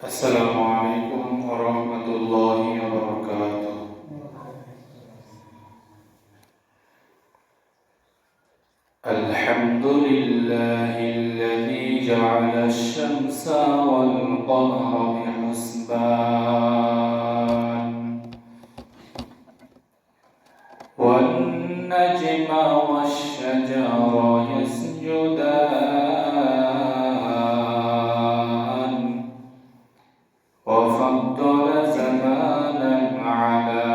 السلام عليكم ورحمة الله وبركاته. الحمد لله الذي جعل الشمس والقمر بحسبان والنجم والشجر يسجدان وفضل زمانا على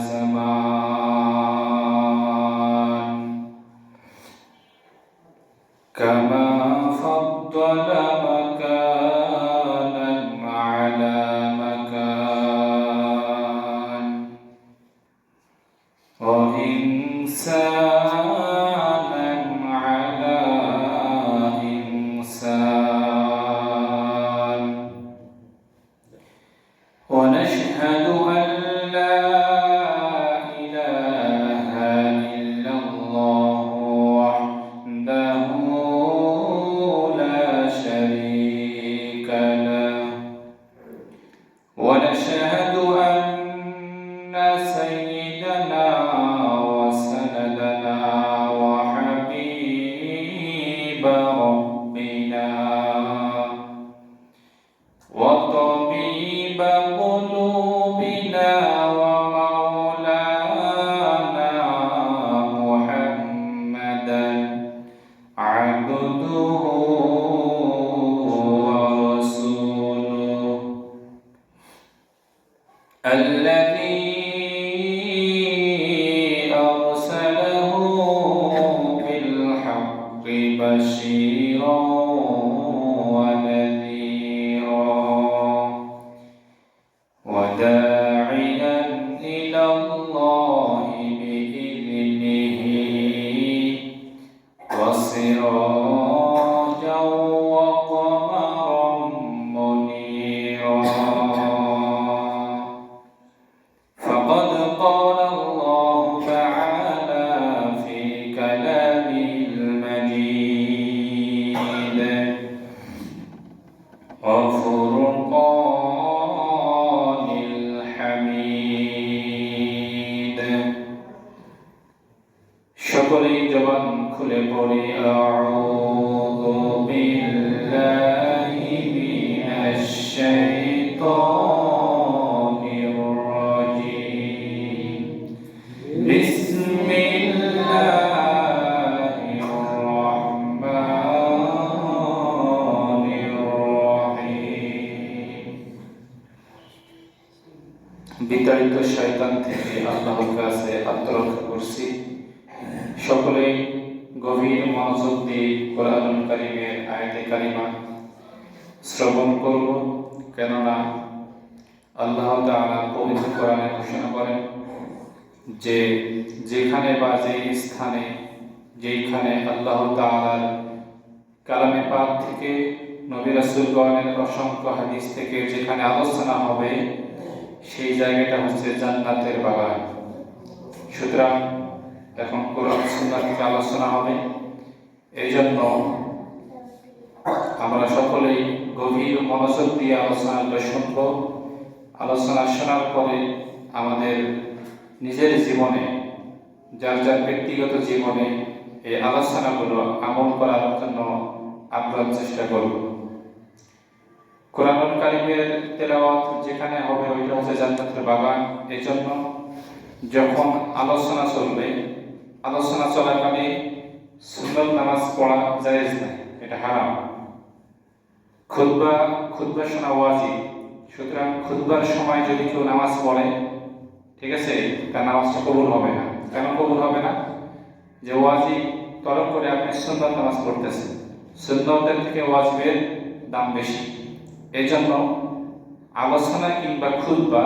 زمان كما فضل مكانا على مكان وإنسانا على إنسان ونشهد أن لا إله إلا الله وحده لا شريك له ونشهد أن سيدنا وسندنا وحبيب ربنا وطبيب قلوبنا ومولانا محمدا عبده ورسوله الذي أرسله بالحق بشيرا وداعيا إلى الله بإذنه وسراجا وقمرا منيرا فقد قال الله تعالى في كلامه المجيد وفرقان الحميد সকলেই জবান খুলে পড়ি আউযু বিল্লাহি মিনাশ শাইতানির রাজীম বিসমিল্লাহির রহমানির রহিম। বিতাড়িত শয়তান থেকে আল্লাহর কাছে আত্মরক্ষা করছি। সকলেই গভীর মনোযোগ দিয়ে কোরআনুল কারীমের আয়াতে কারিমা শ্রবণ করব, কেননা আল্লাহ তাআলা পবিত্র কোরআনে ঘোষণা করেন যে যেখানে বা যে স্থানে যেখানে আল্লাহ তাআলার কালামে পাক থেকে নবী রাসূলগণের অসংখ্য হাদিস থেকে যেখানে আলোচনা হবে সেই জায়গাটা হচ্ছে জান্নাতের বাগান। সুতরাং এখন কোরআন সুন্নাহ থেকে আলোচনা হবে, এই জন্য আমরা সকলেই গভীর মনোযোগ দিয়ে আলোচনাটা শুনব। আলোচনা শোনার পরে আমাদের নিজের জীবনে, যার যার ব্যক্তিগত জীবনে এই আলোচনাগুলো আমল করার জন্য আমরা চেষ্টা করব। কোরআনুল কারীমের তেলাওয়াত যেখানে হবে ওইটা হচ্ছে জান্নাতের বাগান। এই জন্য যখন আলোচনা চলবে, আলোচনা চলাকালে সুন্নত নামাজ পড়া জায়েজ নাই, এটা হারাম। খুতবা শোনা ওয়াজিব। সুতরাং খুতবার সময় যদি কেউ নামাজ পড়ে, ঠিক আছে, তার নামাজটা কবুল হবে না। কেন কবুল হবে না? যে ওয়াজিব তরক করে আপনি সুন্নত নামাজ পড়তেছেন, সুন্নতের থেকে ওয়াজিবের দাম বেশি। এই জন্য আলোচনা কিংবা খুতবা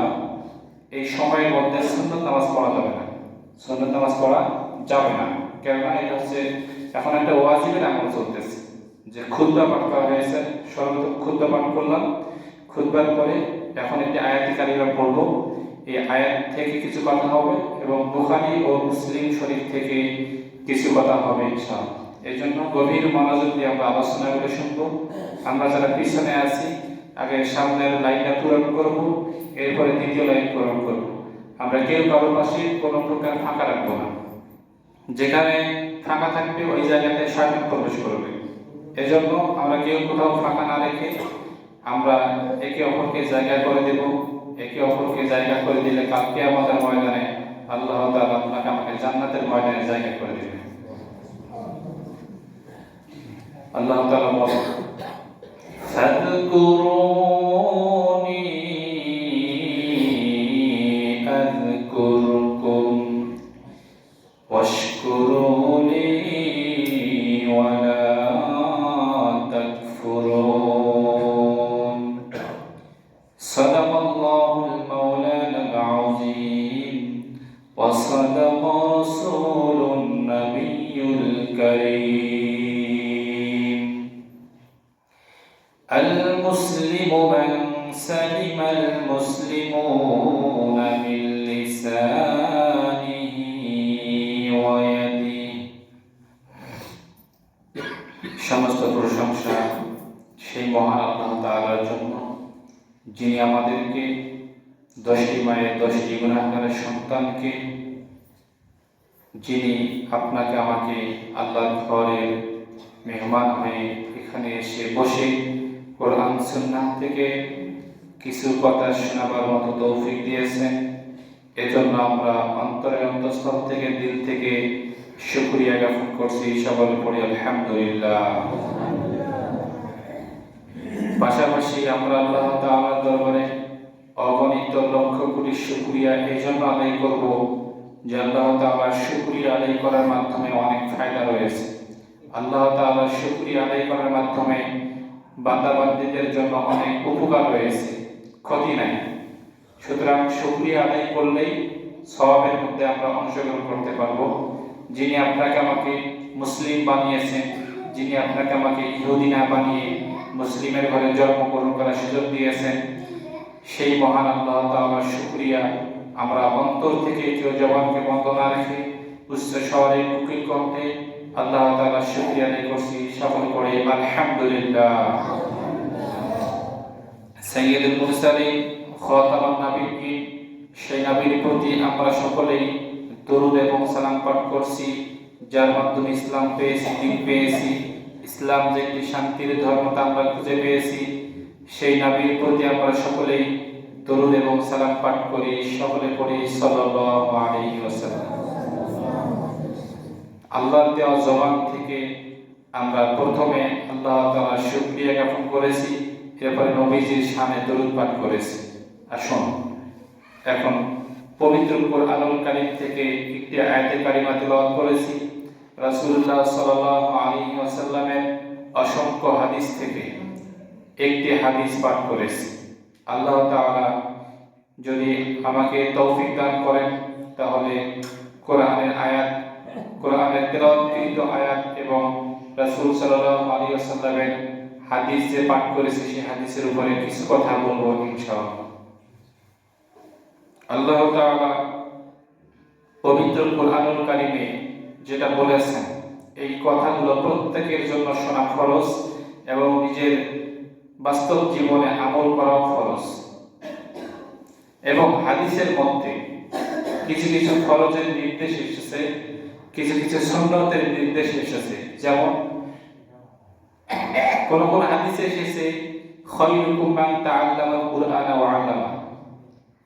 এই সময়ের মধ্যে সুন্নত নামাজ পড়া যাবে না, সুন্নত নামাজ পড়া যাবে না। কেননা এটা হচ্ছে এখন একটা ওয়াজিবের আমল চলতেছে, যে খুতবা পাঠ করা হয়েছে, সর্বপ্রথম খুতবা পাঠ করলাম, খুতবার পরে এখন একটি আয়াতি কারিমা পড়ব। এই আয়াত থেকে কিছু কথা হবে এবং বুখারী ও মুসলিম শরীফ থেকে কিছু কথা হবে ইনশাআল্লাহ। এই জন্য গভীর মনোযোগ দিয়ে আমরা আলোচনাগুলো শুনবো। আমরা যারা পিছনে আছি আগে সামনের লাইনটা পূরণ করব, এরপরে দ্বিতীয় লাইন পূরণ করব। আমরা কেউ কারোর পাশে কোনো প্রকার ফাঁকা রাখবো না। যেখানে ফাঁকা থাকবে ওই জায়গাতে শয়তান প্রবেশ করবে। এজন্য আমরা কেউ কোথাও ফাঁকা না রেখে আমরা একে অপরকে জায়গা করে দেব। একে অপরকে জায়গা করে দিলে কালকে আমাদের ময়দানে আল্লাহ তাআলা আপনাকে আমাকে জান্নাতের ময়দানে জায়গা করে দেবেন। আল্লাহ তাআলা বলেন, ফাযকুরুনি আযকুরকুম ওয়াশকুরুনি ওয়ালা তাকফুরুন। সাদাকাল্লাহুল মাওলানাল আযীম ওয়া সাদাকা রাসূলুন নাবিয়্যুল কারীম। المسلم من سلم المسلمون من لسانه ويده। সমস্ত প্রশংসা সেই মহান আল্লাহ তাআলার জন্য, যিনি আমাদেরকে 10টি মায়ের 10টি গুনাহগারের সন্তানকে, যিনি আপনাকে আমাকে আল্লাহর ঘরের মেহমান হয়ে এখানে এসে বসে কোরআন সুন্নাহ থেকে কিছু কথা শোনাবার মতো তৌফিক দিয়েছেন। এজন্য আমরা অন্তরের অন্তঃস্থল থেকে, দিল থেকে শুকরিয়া জ্ঞাপন করছি। সকলে পড়ি আলহামদুলিল্লাহ। পাশাপাশি আমরা আল্লাহ তাআলার দরবারে অগণিত লক্ষ কোটি শুকরিয়া এই জন্য আদায় করব যে আল্লাহ তাআলার শুকরিয়া আদায় করার মাধ্যমে অনেক ফায়দা রয়েছে। আল্লাহ তাআলার শুকরিয়া আদায় করার মাধ্যমে বান্দাবান্দীদের জন্য অনেক উপকার রয়েছে, ক্ষতি নাই। সুতরাং শুকরিয়া আদায় করলেই সওয়াবের মধ্যে আমরা অংশগ্রহণ করতে পারবো। যিনি আপনাকে আমাকে মুসলিম বানিয়েছেন, যিনি আপনাকে আমাকে ইহুদি না বানিয়ে মুসলিমের ঘরে জন্মগ্রহণ করার সুযোগ দিয়েছেন, সেই মহান আল্লাহ তাআলার শুকরিয়া আমরা অন্তর থেকে কেউ জবানকে বন্ধ না রেখে উচ্চ স্বরে কুকিল কণ্ঠে আল্লাহ তাআলার শুকরিয়া আদায় করছি। সকলে পড়ে আলহামদুলিল্লাহ। সাইয়্যিদুল মুরসালিন খাতামুন নবিয়্যিন, সেই নবীর প্রতি আমরা সকলেই দরুদ এবং সালাম পাঠ করছি, যার মাধ্যমে ইসলাম পেয়েছি, দ্বীন পেয়েছি। ইসলাম যে একটি শান্তির ধর্ম তা আমরা খুঁজে পেয়েছি। সেই নবীর প্রতি আমরা সকলেই দরুদ এবং সালাম পাঠ করি। সকলে পড়ি সাল্লাল্লাহু আলাইহি ওয়াসাল্লাম। আল্লাহর দেওয়া জবান থেকে আমরা প্রথমে আল্লাহ তাআলার শুকরিয়া জ্ঞাপন করেছি, এরপরে নবীজির শানে দরুদ পাঠ করেছি। আসুন এখন পবিত্র কোরআনুল কারীম থেকে একটি আয়াতে কারিমা তেলাওয়াত করেছি। রাসূলুল্লাহ সাল্লাল্লাহু আলাইহি ওয়াসাল্লামের অসংখ্য হাদিস থেকে একটি হাদিস পাঠ করেছি। আল্লাহ তাআলা যদি আমাকে তৌফিক দান করেন তাহলে কোরআনের আয়াত, কোরআনের তেলাওয়াতকৃত আয়াত এবং রাসূল সাল্লাল্লাহু আলাইহি ওয়াসাল্লামের হাদিস যে পাঠ করেছি সেই হাদিসের উপরে কিছু কথা বলবো ইনশাআল্লাহ। আল্লাহ তাআলা পবিত্র কোরআনুল কারীমে যেটা বলেছেন এই কথাগুলো প্রত্যেকের জন্য শোনা ফরজ এবং নিজের বাস্তব জীবনে আমল করা ফরজ। এবং হাদিসের মধ্যে কিছু কিছু ফরজের নির্দেশ এসেছে, কিছু কিছু সুন্নতের নির্দেশ এসেছে। যেমন কোন কোন হাদিসে এসেছে খায়রুকুম মান তাআল্লামাল কুরআনা ওয়া আল্লামা,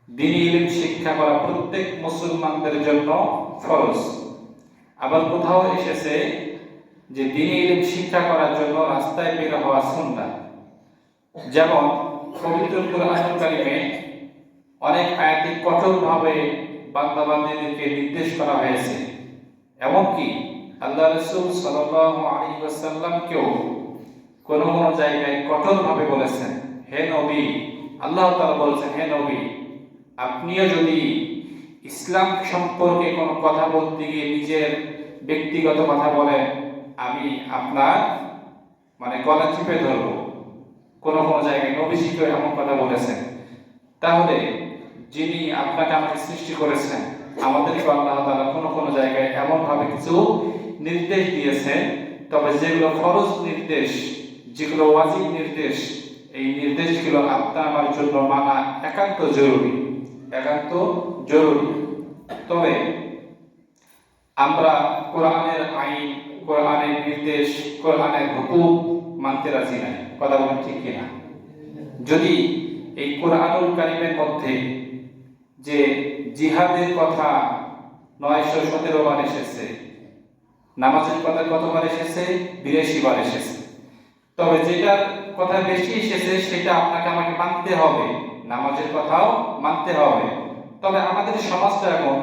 দ্বীনি ইলম শিক্ষা করা প্রত্যেক মুসলমানদের জন্য ফরজ। আবার কোথাও এসেছে যে দ্বীনি ইলম শিক্ষা করার জন্য রাস্তায় বের হওয়া সুন্নাহ। যেমন পবিত্র কোরআনুল কারীমে অনেক আয়াতে কঠোরভাবে বান্দাবান্দীদেরকে নির্দেশ করা হয়েছে। এমনকি আল্লাহ রাসূল সাল্লাল্লাহু আলাইহি ওয়াসাল্লামকেও কোন কোন জায়গায় কঠোরভাবে বলেছেন, হে নবী, আল্লাহ তাআলা বলেছেন, হে নবী, আপনিও যদি ইসলাম সম্পর্কে কোনো কথা বলতে গিয়ে নিজের ব্যক্তিগত কথা বলেন, আমি আপনার গলা চিপে ধরব। কোন কোন জায়গায় নবীজিকে এমন কথা বলেছেন। তাহলে যিনি আপনাকে আমাকে সৃষ্টি করেছেন, আমাদেরকে আল্লাহ তাআলা কোন কোন জায়গায় এমন ভাবে কিছু নির্দেশ দিয়েছেন, তবে যেগুলো ফরজ নির্দেশ, যেগুলো ওয়াজিব নির্দেশ, এই নির্দেশগুলো আপনার আমার জন্য মানা একান্ত জরুরি, একান্ত জরুরি। তবে আমরা কোরআনের আইন, কোরআনের নির্দেশ, কোরআনের হুকুম মানতে রাজি নাই। কথা বলেন ঠিক কিনা? যদি এই কোরআনুল কারীমের মধ্যে যে জিহাদের কথা 917 বার এসেছে, নামাজের কথা কতবার এসেছে? 82 বার এসেছে। তবে যেটার কথা বেশি এসেছে সেটা আপনাকে আমাকে মানতে হবে, নামাজের কথাও মানতে হবে। তবে আমাদের সমাজটা এখন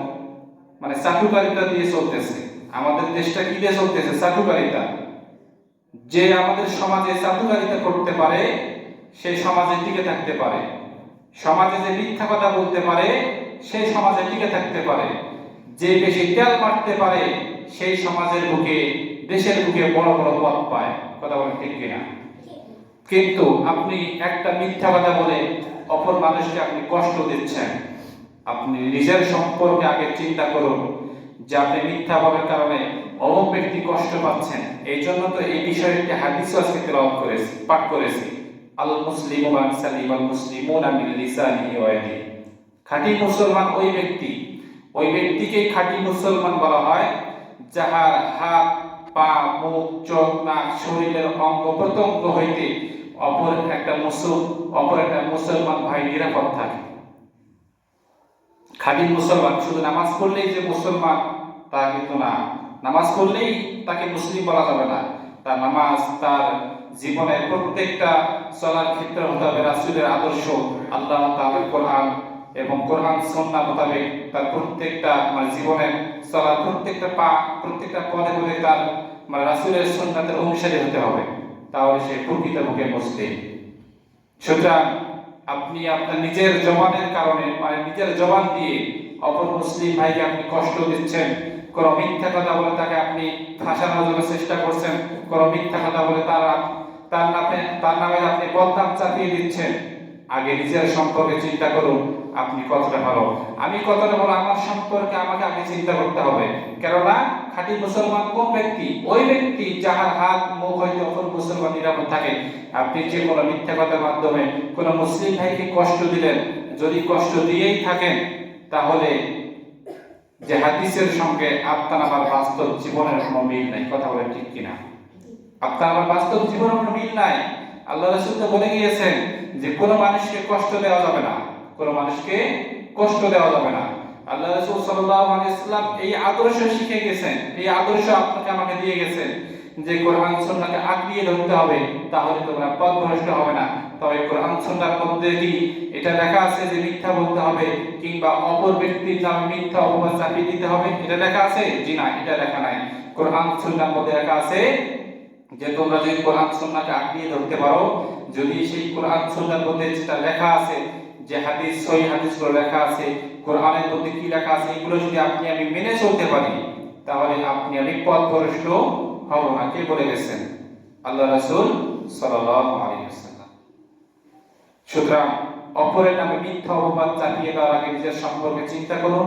মানে চাটুকারিতা দিয়ে চলতেছে। আমাদের দেশটা কি দিয়ে চলতেছে? চাটুকারিতা। যে আমাদের সমাজে চাটুকারিতা করতে পারে সেই সমাজে টিকে থাকতে পারে। সমাজে যে মিথ্যা কথা বলতে পারে সেই সমাজে টিকে থাকতে পারে। যে বেশি তেল মারতে পারে সেই সমাজের বুকে, দেশের বুকে বড় বড় পদ পায়। কথা বলেন ঠিক কিনা? কিন্তু আপনি একটা মিথ্যা কথা বলে অপর মানুষকে আপনি কষ্ট দিচ্ছেন। আপনি নিজের সম্পর্কে আগে চিন্তা করুন যে আপনি মিথ্যা বলার কারণে অমুক ব্যক্তি কষ্ট পাচ্ছেন। এই জন্য তো এই বিষয়ে একটি হাদিস আজকে তেলাওয়াত করেছি, পাঠ করেছি। আল মুসলিমু মান সালিমাল মুসলিমুনা মিন লিসানিহি ওয়া ইয়াদিহি। খাঁটি মুসলমান ওই ব্যক্তি, ওই ব্যক্তিকেই খাঁটি মুসলমান বলা হয় যাহার হাত, পা, মুখ, চোখ, নাক, শরীরের অঙ্গ প্রত্যঙ্গ হইতে অপর একটা মুসলমান ভাই নিরাপদ থাকে। খাঁটি মুসলমান শুধু নামাজ পড়লেই যে মুসলমান তা কিন্তু না। নামাজ পড়লেই তাকে মুসলিম বলা যাবে না। তার নামাজ, তার জীবনের প্রত্যেকটা চলার ক্ষেত্রে হতে হবে রাসূলের আদর্শ, আল্লাহ তাআলার কোরআন এবং কোরআন সুন্নাহ মোতাবেক তার প্রত্যেকটা জীবনের চলার প্রত্যেকটা পদে পদে তার রাসূলের সুন্নাতের অনুসারী হতে হবে। তাহলে সে প্রকৃতপক্ষে মুসলিম। সুতরাং আপনি আপনার নিজের জবানের কারণে নিজের জবান দিয়ে অপর মুসলিম ভাইকে আপনি কষ্ট দিচ্ছেন। কোন মিথ্যা কথা বলে তাকে আপনি ফাঁসানোর জন্য চেষ্টা করছেন। কোন মিথ্যা কথা বলে তার নামে আপনি বদনাম চাপিয়ে দিচ্ছেন। আগে নিজের সম্পর্কে চিন্তা করুন আপনি কতটা ভালো, আমি কতটা ভালো। আমার সম্পর্কে আমাকে আগে চিন্তা করতে হবে। কেননা খাঁটি মুসলমান কোন ব্যক্তি? ওই ব্যক্তি যাহার হাত, মুখ হইতে অপর মুসলমান নিরাপদ থাকে। আপনি যে কোনো মিথ্যা কথার মাধ্যমে কোনো মুসলিম ভাইকে কষ্ট দিলেন, যদি কষ্ট দিয়েই থাকেন তাহলে যে হাদিসের সঙ্গে আপনার আমার বাস্তব জীবনের কোনো মিল নাই। কথা বলেন ঠিক কিনা? আপনার আমার বাস্তব জীবনের কোনো মিল নাই। আল্লাহ রাসূল তো বলে গিয়েছেন যে কোনো মানুষকে কষ্ট দেওয়া যাবে না, কোনো মানুষকে কষ্ট দেওয়া যাবে না। আল্লাহ রাসূল সাল্লাল্লাহু আলাইহি ওয়াসাল্লাম এই আদর্শ শিখে গেছেন, এই আদর্শ আপনাকে আমাকে দিয়ে গেছেন যে কোরআন সুন্নাহকে আঁকড়িয়ে ধরতে হবে, তাহলে তোমরা পথভ্রষ্ট হবে না। তবে কোরআন সুন্নাহর মধ্যে কি এটা লেখা আছে যে মিথ্যা বলতে হবে কিংবা অপর ব্যক্তির নামে মিথ্যা অপবাদ চাপিয়ে দিতে হবে? এটা লেখা আছে? জি না, এটা লেখা নাই। কোরআন সুন্নাহর মধ্যে লেখা আছে যে তোমরা যদি কোরআন সুন্নাহকে আঁকড়িয়ে ধরতে পারো, যদি সেই কোরআন সুন্নাহর মধ্যে যেটা লেখা আছে, যে হাদিস, সহিহ হাদিসগুলো লেখা আছে, কোরআনের মধ্যে কি লেখা আছে, এগুলো যদি আপনি আমি মেনে চলতে পারি তাহলে আপনি আমি পথভ্রষ্ট হব না। কে বলে গেছেন? আল্লাহ রাসূল সাল্লাল্লাহু আলাইহি ওয়াসাল্লাম। সুতরাং অপরের নামে মিথ্যা অপবাদ চাপিয়ে দেওয়ার আগে নিজের সম্পর্কে চিন্তা করুন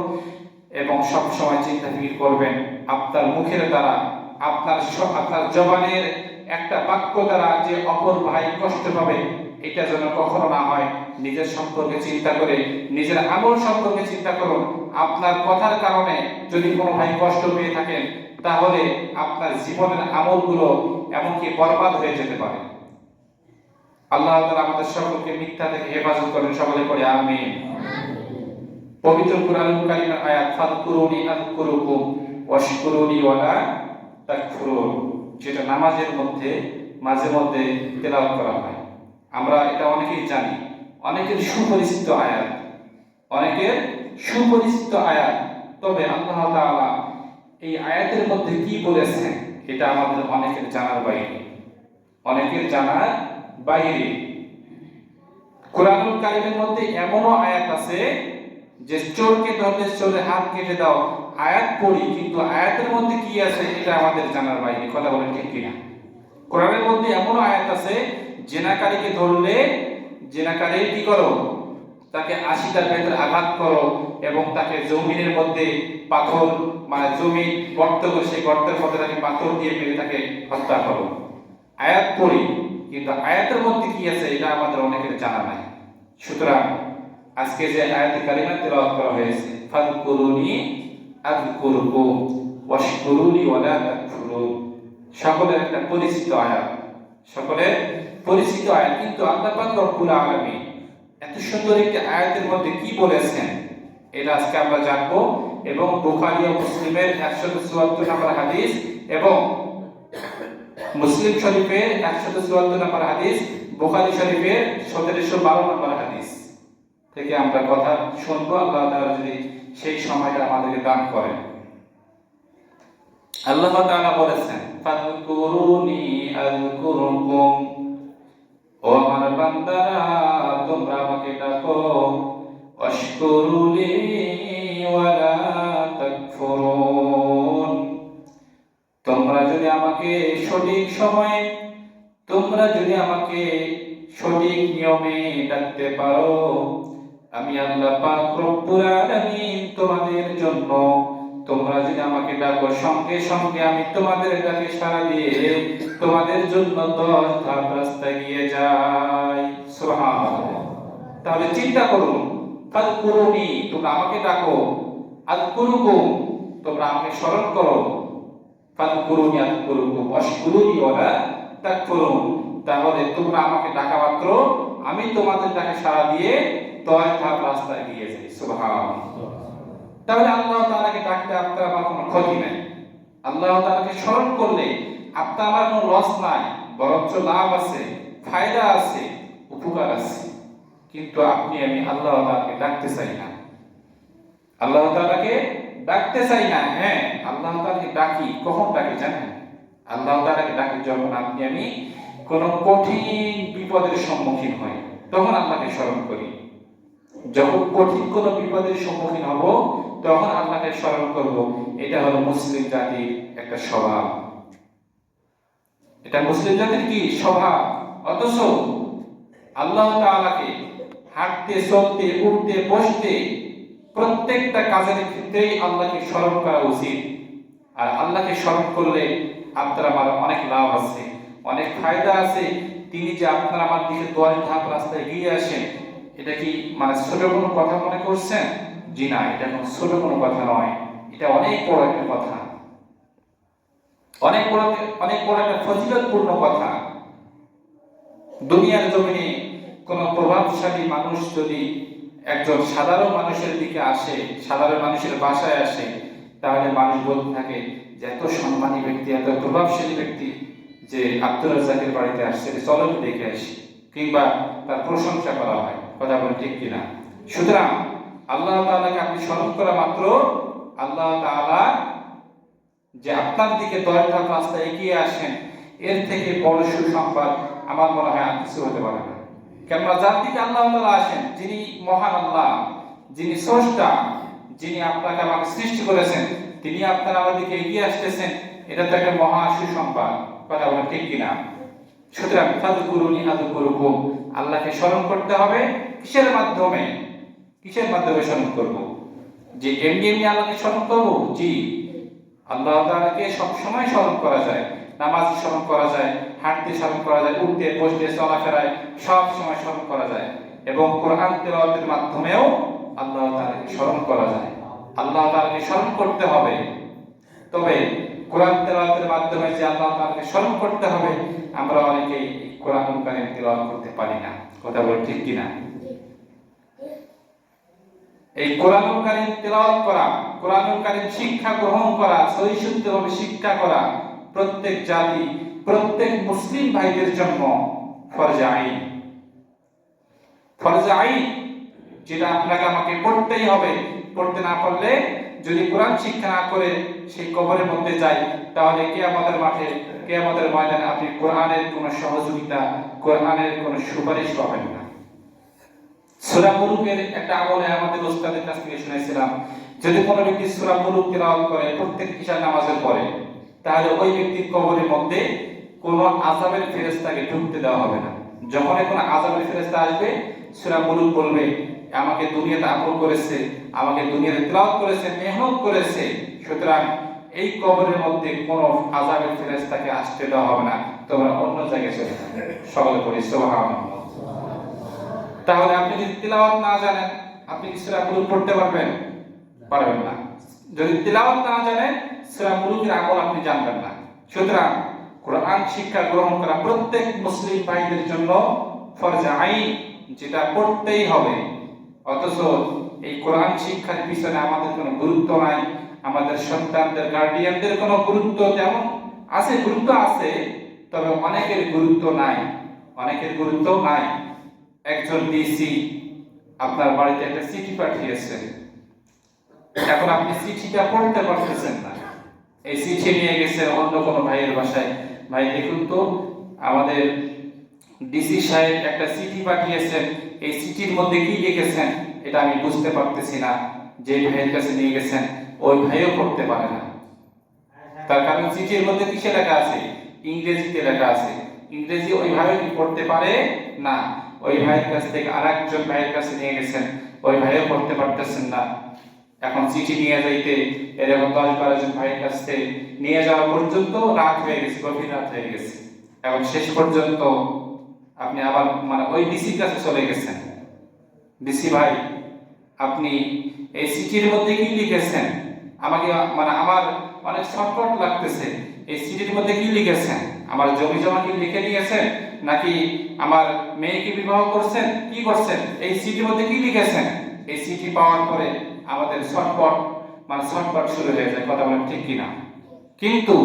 এবং সব সময় চিন্তা ফিকির করবেন আপনার মুখের দ্বারা, আপনার জবানের একটা বাক্য দ্বারা যে অপর ভাই কষ্ট পাবে এটা যেন কখনো না হয়। নিজের সম্পর্কে চিন্তা করে, নিজের আমল সম্পর্কে চিন্তা করুন। আপনার কথার কারণে যদি কোনো ভাই কষ্ট পেয়ে থাকেন তাহলে আপনার জীবনের আমলগুলো এমনকি বরবাদ হয়ে যেতে পারে। আল্লাহ তাআলা আমাদের সকলকে মিথ্যা থেকে হেফাজত করেন। সকলে পড়ে আমিন। পবিত্র কুরআনুল কারীমের আয়াত ফাযকুরুনি আযকুরুকুম ওয়াশকুরুনি ওয়ালা তাকফুরুন, যেটা নামাজের মধ্যে মাঝে মধ্যে তেলাওয়াত করা হয়। আমরা এটা অনেকেই জানি, অনেকের সুপরিচিত আয়াত। তবে আল্লাহ তাআলা এই আয়াতের মধ্যে কি বলেছেন এটা আমাদের অনেকের জানার বাইরে। কুরআনুল কারীমের মধ্যে এমনও আয়াত আছে যে চোরকে ধরলে চোরের হাত কেটে দাও, আয়াত পড়ি কিন্তু আয়াতের মধ্যে কি আছে এটা আমাদের জানার বাইরে। কথা বলেন ঠিক কিনা? কোরআনের মধ্যে এমনও আয়াত আছে জেনাকারীকে ধরলে জেনাকারীর কি করো? তাকে 80টার ভেতরে আঘাত করো এবং তাকে জমিনের মধ্যে পাথর জমি গর্ত করে সেই গর্তের মধ্যে তাকে পাথর দিয়ে মেরে তাকে হত্যা করো। আয়াত পড়ি কিন্তু আয়াতের মধ্যে কি আছে এটা আমাদের অনেকের জানা নাই। সুতরাং আজকে যে আয়াতে কারিমা তেলাওয়াত করা হয়েছে, ফাযকুরুনি আযকুরকুম ওয়াশকুরুলি ওয়ালা তাকফুরুন, সকলের একটা পরিচিত আয়াত, সকলের পরিচিত আয়াত। কিন্তু আল্লাহ পাক রব্বুল আলামিন এত সুন্দর একটি আয়াতের মধ্যে কি বলেছেন এটা আজকে আমরা জানবো। এবং বুখারী ও মুসলিমের 174 নম্বর হাদিস এবং মুসলিম শরীফের 174 নম্বর হাদিস, বুখারী শরীফের 1712 নম্বর হাদিস থেকে আমরা কথা শুনবো। আল্লাহ তাআলা যদি সেই সময়টা আমাদেরকে দান করেন। আল্লাহ তাআলা বলেছেন, ফাযকুরুনি আযকুরকুম, ও আমার বান্দারা তোমরা আমাকে ডাকো, ওয়াশকুরুলি ওয়ালা তাকফুরুন, তোমরা যদি আমাকে সঠিক সময়ে, তোমরা যদি আমাকে সঠিক নিয়মে ডাকতে পারো, আমি আল্লাহ পাক রব্বুল আলামিন তোমাদের জন্য, তোমরা যদি আমাকে ডাকো সঙ্গে সঙ্গে আমি তোমাদের ডাকে সাড়া দিয়ে তোমাদের জন্য 10 ধাপ রাস্তা গিয়ে যাই। সুবহানাল্লাহ। তাহলে চিন্তা করুন, ফাযকুরুনি তোমরা আমাকে ডাকো, আযকুরকুম তোমরা আমাকে স্মরণ করো, ফাযকুরুনি আযকুরকুম ওয়াশকুরুনি ওয়ালা তাকফুরুন, তাহলে তোমরা আমাকে ডাকা মাত্র আমি তোমাদের ডাকে সাড়া দিয়ে 10 ধাপ রাস্তা গিয়ে যাই। সুবহানাল্লাহ। তাহলে আল্লাহ তাআলাকে ডাকলে আপনার আমার কোনো ক্ষতি নাই, আল্লাহ তাআলাকে স্মরণ করলে আপনার আমার কোনো লস নাই, বরঞ্চ লাভ আছে, ফায়দা আছে, উপকার আছে। কিন্তু আপনি আমি আল্লাহ তাআলাকে ডাকতে চাই না, আল্লাহ তাআলাকে ডাকতে চাই না। হ্যাঁ, আল্লাহ তাআলাকে ডাকি, কখন ডাকি জানেন? আল্লাহ তাআলাকে ডাকি যখন আপনি আমি কোনো কঠিন বিপদের সম্মুখীন হই, তখন আল্লাহকে স্মরণ করি। যখন কঠিন কোনো বিপদের সম্মুখীন হব তখন আল্লাহকে স্মরণ করব। এটা হলো মুসলিম জাতির একটা স্বভাব, এটা মুসলিম জাতির কি স্বভাব। অথচ আল্লাহ তাআলাকে হাঁটতে, চলতে, উঠতে, বসতে প্রত্যেকটা কাজের ক্ষেত্রেই আল্লাহকে স্মরণ করা উচিত। আর আল্লাহকে স্মরণ করলে আপনার আমার অনেক লাভ আছে, অনেক ফায়দা আছে। তিনি যে আপনার আমার দিকে 10 ধাপ রাস্তায় এগিয়ে আসেন, এটা কি মানে ছোট কোনো কথা মনে করছেন? জি না, এটা কোনো ছোট কোনো কথা নয়, এটা অনেক বড় একটা কথা, অনেক বড় একটা ফজিলতপূর্ণ কথা। দুনিয়ার জমিনে কোনো প্রভাবশালী মানুষ যদি একজন সাধারণ মানুষের দিকে আসে, সাধারণ মানুষের বাসায় আসে, তাহলে মানুষ বলতে থাকে যে এত সম্মানী ব্যক্তি, এত প্রভাবশালী ব্যক্তি যে আব্দুর রাজ্জাকের বাড়িতে আসছে, চলো দেখে আসি, কিংবা তার প্রশংসা করা হয়। কথা বলে ঠিক কিনা? সুতরাং আল্লাহ তাআলাকে আপনি স্মরণ করা মাত্র আল্লাহ তাআলা যে আপনার দিকে 10 ধাপ রাস্তা এগিয়ে আসেন, এর থেকে বড় সুসংবাদ আমার মনে হয় আর কিছু হতে পারে না। কেননা যার দিকে আল্লাহ তাআলা আসেন, যিনি মহান আল্লাহ, যিনি স্রষ্টা, যিনি আপনাকে আমাকে সৃষ্টি করেছেন, তিনি আপনার আমার দিকে এগিয়ে আসতেছেন, এটা তো একটা মহা সুসংবাদ। কথা বলে ঠিক কিনা? সুতরাং ফাযকুরুনি আযকুরকুম, আল্লাহকে স্মরণ করতে হবে। কিসের মাধ্যমে? কিসের মাধ্যমে স্মরণ করব? যে এমনি এমনি আল্লাহকে স্মরণ করব? জি, আল্লাহ তাআলাকে সব সময় স্মরণ করা যায়, নামাজে স্মরণ করা যায়, হাঁটতে স্মরণ করা যায়, উঠতে, বসতে, চলাফেরায় সব সময় স্মরণ করা যায়। এবং কোরআন তেলাওয়াতের মাধ্যমেও আল্লাহ তাআলাকে স্মরণ করা যায়। আল্লাহ তাআলাকে স্মরণ করতে হবে। তবে কোরআন তেলাওয়াতের মাধ্যমে যে আল্লাহ তাআলাকে স্মরণ করতে হবে, আমরা অনেকেই কোরআনুল কারীম তেলাওয়াত করতে পারি না। কথা বলে ঠিক কিনা? এই কোরআনুল কারীম তেলাওয়াত করা, কোরআনুল কারীম শিক্ষা গ্রহণ করা, সহিষ্ণুভাবে শিক্ষা করা প্রত্যেক জাতি, প্রত্যেক মুসলিম ভাইদের জন্য ফরজে আইন। ফরজে আইন, যেটা আপনাকে আমাকে পড়তেই হবে। পড়তে না পারলে, যদি কোরআন শিক্ষা না করে সেই কবরের মধ্যে যায়, তাহলে কিয়ামতের মাঠে, কিয়ামতের ময়দানে আপনি কোরআনের কোনো সহযোগিতা, কোরআনের কোনো সুপারিশ পাবেন না। সূরা মুলুকের একটা আমলে আমাদের ওস্তাদের কাছ থেকে শুনেছিলাম, যদি কোনো ব্যক্তি সূরা মুলুক তেলাওয়াত করে প্রত্যেক ইশা নামাজের পরে, তাহলে ওই ব্যক্তির কবরের মধ্যে কোনো আযাবের ফেরেশতাকে ঢুকতে দেওয়া হবে না। যখন কোনো আযাবের ফেরেশতা আসবে, সূরা মুলুক বলবে, আমাকে দুনিয়াতে আমল করেছে, আমাকে দুনিয়াতে তেলাওয়াত করেছে, মেহনত করেছে, সুতরাং এই কবরের মধ্যে কোনো আযাবের ফেরেশতাকে আসতে দেওয়া হবে না, তোমরা অন্য জায়গায় চলে যাও। সকলে পড়ি সুবহানাল্লাহ। তাহলে আপনি যদি তিলাওয়াত না জানেন, আপনি কি সূরা মুলুক পড়তে পারবেন? পারবেন না। যদি তিলাওয়াত না জানেন, সূরা মুলুকের আমল আপনি জানবেন না। সুতরাং কোরআন শিক্ষা গ্রহণ করা প্রত্যেক মুসলিম ভাইদের জন্য ফরজে আইন, যেটা পড়তেই হবে। অথচ এই কোরআন শিক্ষার পিছনে আমাদের কোনো গুরুত্ব নাই, আমাদের সন্তানদের গার্ডিয়ানদের কোনো গুরুত্ব যেমন আছে, গুরুত্ব আছে, তবে অনেকের গুরুত্ব নাই, অনেকের গুরুত্ব নাই। একজন ডিসি আপনার বাড়িতে একটা চিঠি পাঠিয়েছে, এখন আপনি চিঠিটা পড়তে পারতেছেন না, এই চিঠি নিয়ে গেছে অন্য কোনো ভাইয়ের বাসায়, ভাই দেখুন তো আমাদের ডিসি সাহেব একটা চিঠি পাঠিয়েছেন, এই চিঠির মধ্যে কি লিখেছেন এটা আমি বুঝতে পারতেছি না। যে ভাইয়ের কাছে নিয়ে গেছেন ওই ভাইও পড়তে পারে না, তার কারণ চিঠির মধ্যে কিসে লেখা আছে? ইংরেজিতে লেখা আছে, ইংরেজি ওই ভাই কি পড়তে পারে না। ওই ভাইয়ের কাছ থেকে আরেকজন ভাইয়ের কাছে নিয়ে গেছেন, ওই ভাইও পড়তে পারতেছেন না। এখন চিঠি নিয়ে যাইতে এরকম 10-12 জন ভাইয়ের কাছে নিয়ে যাওয়া পর্যন্ত রাত হয়ে গেছে, গভীর রাত হয়ে গেছে। এখন শেষ পর্যন্ত আপনি আবার মানে ওই ডিসির কাছে চলে গেছেন, ডিসি ভাই আপনি এই চিঠির মধ্যে কি লিখেছেন, আমাকে মানে আমার অনেক শর্টকাট লাগতেছে, এই চিঠির মধ্যে কি লিখেছেন? আমার জমি জমা কি লিখে নিয়েছেন, নাকি আমার মেয়েকে বিবাহ করছেন, কি করছেন? এই চিঠির মধ্যে কি লিখেছেন? এই চিঠি পাওয়ার পরে আমাদের শর্টকাট শুরু হয়ে যায়, কথা বলেন ঠিক কিনা? কিন্তু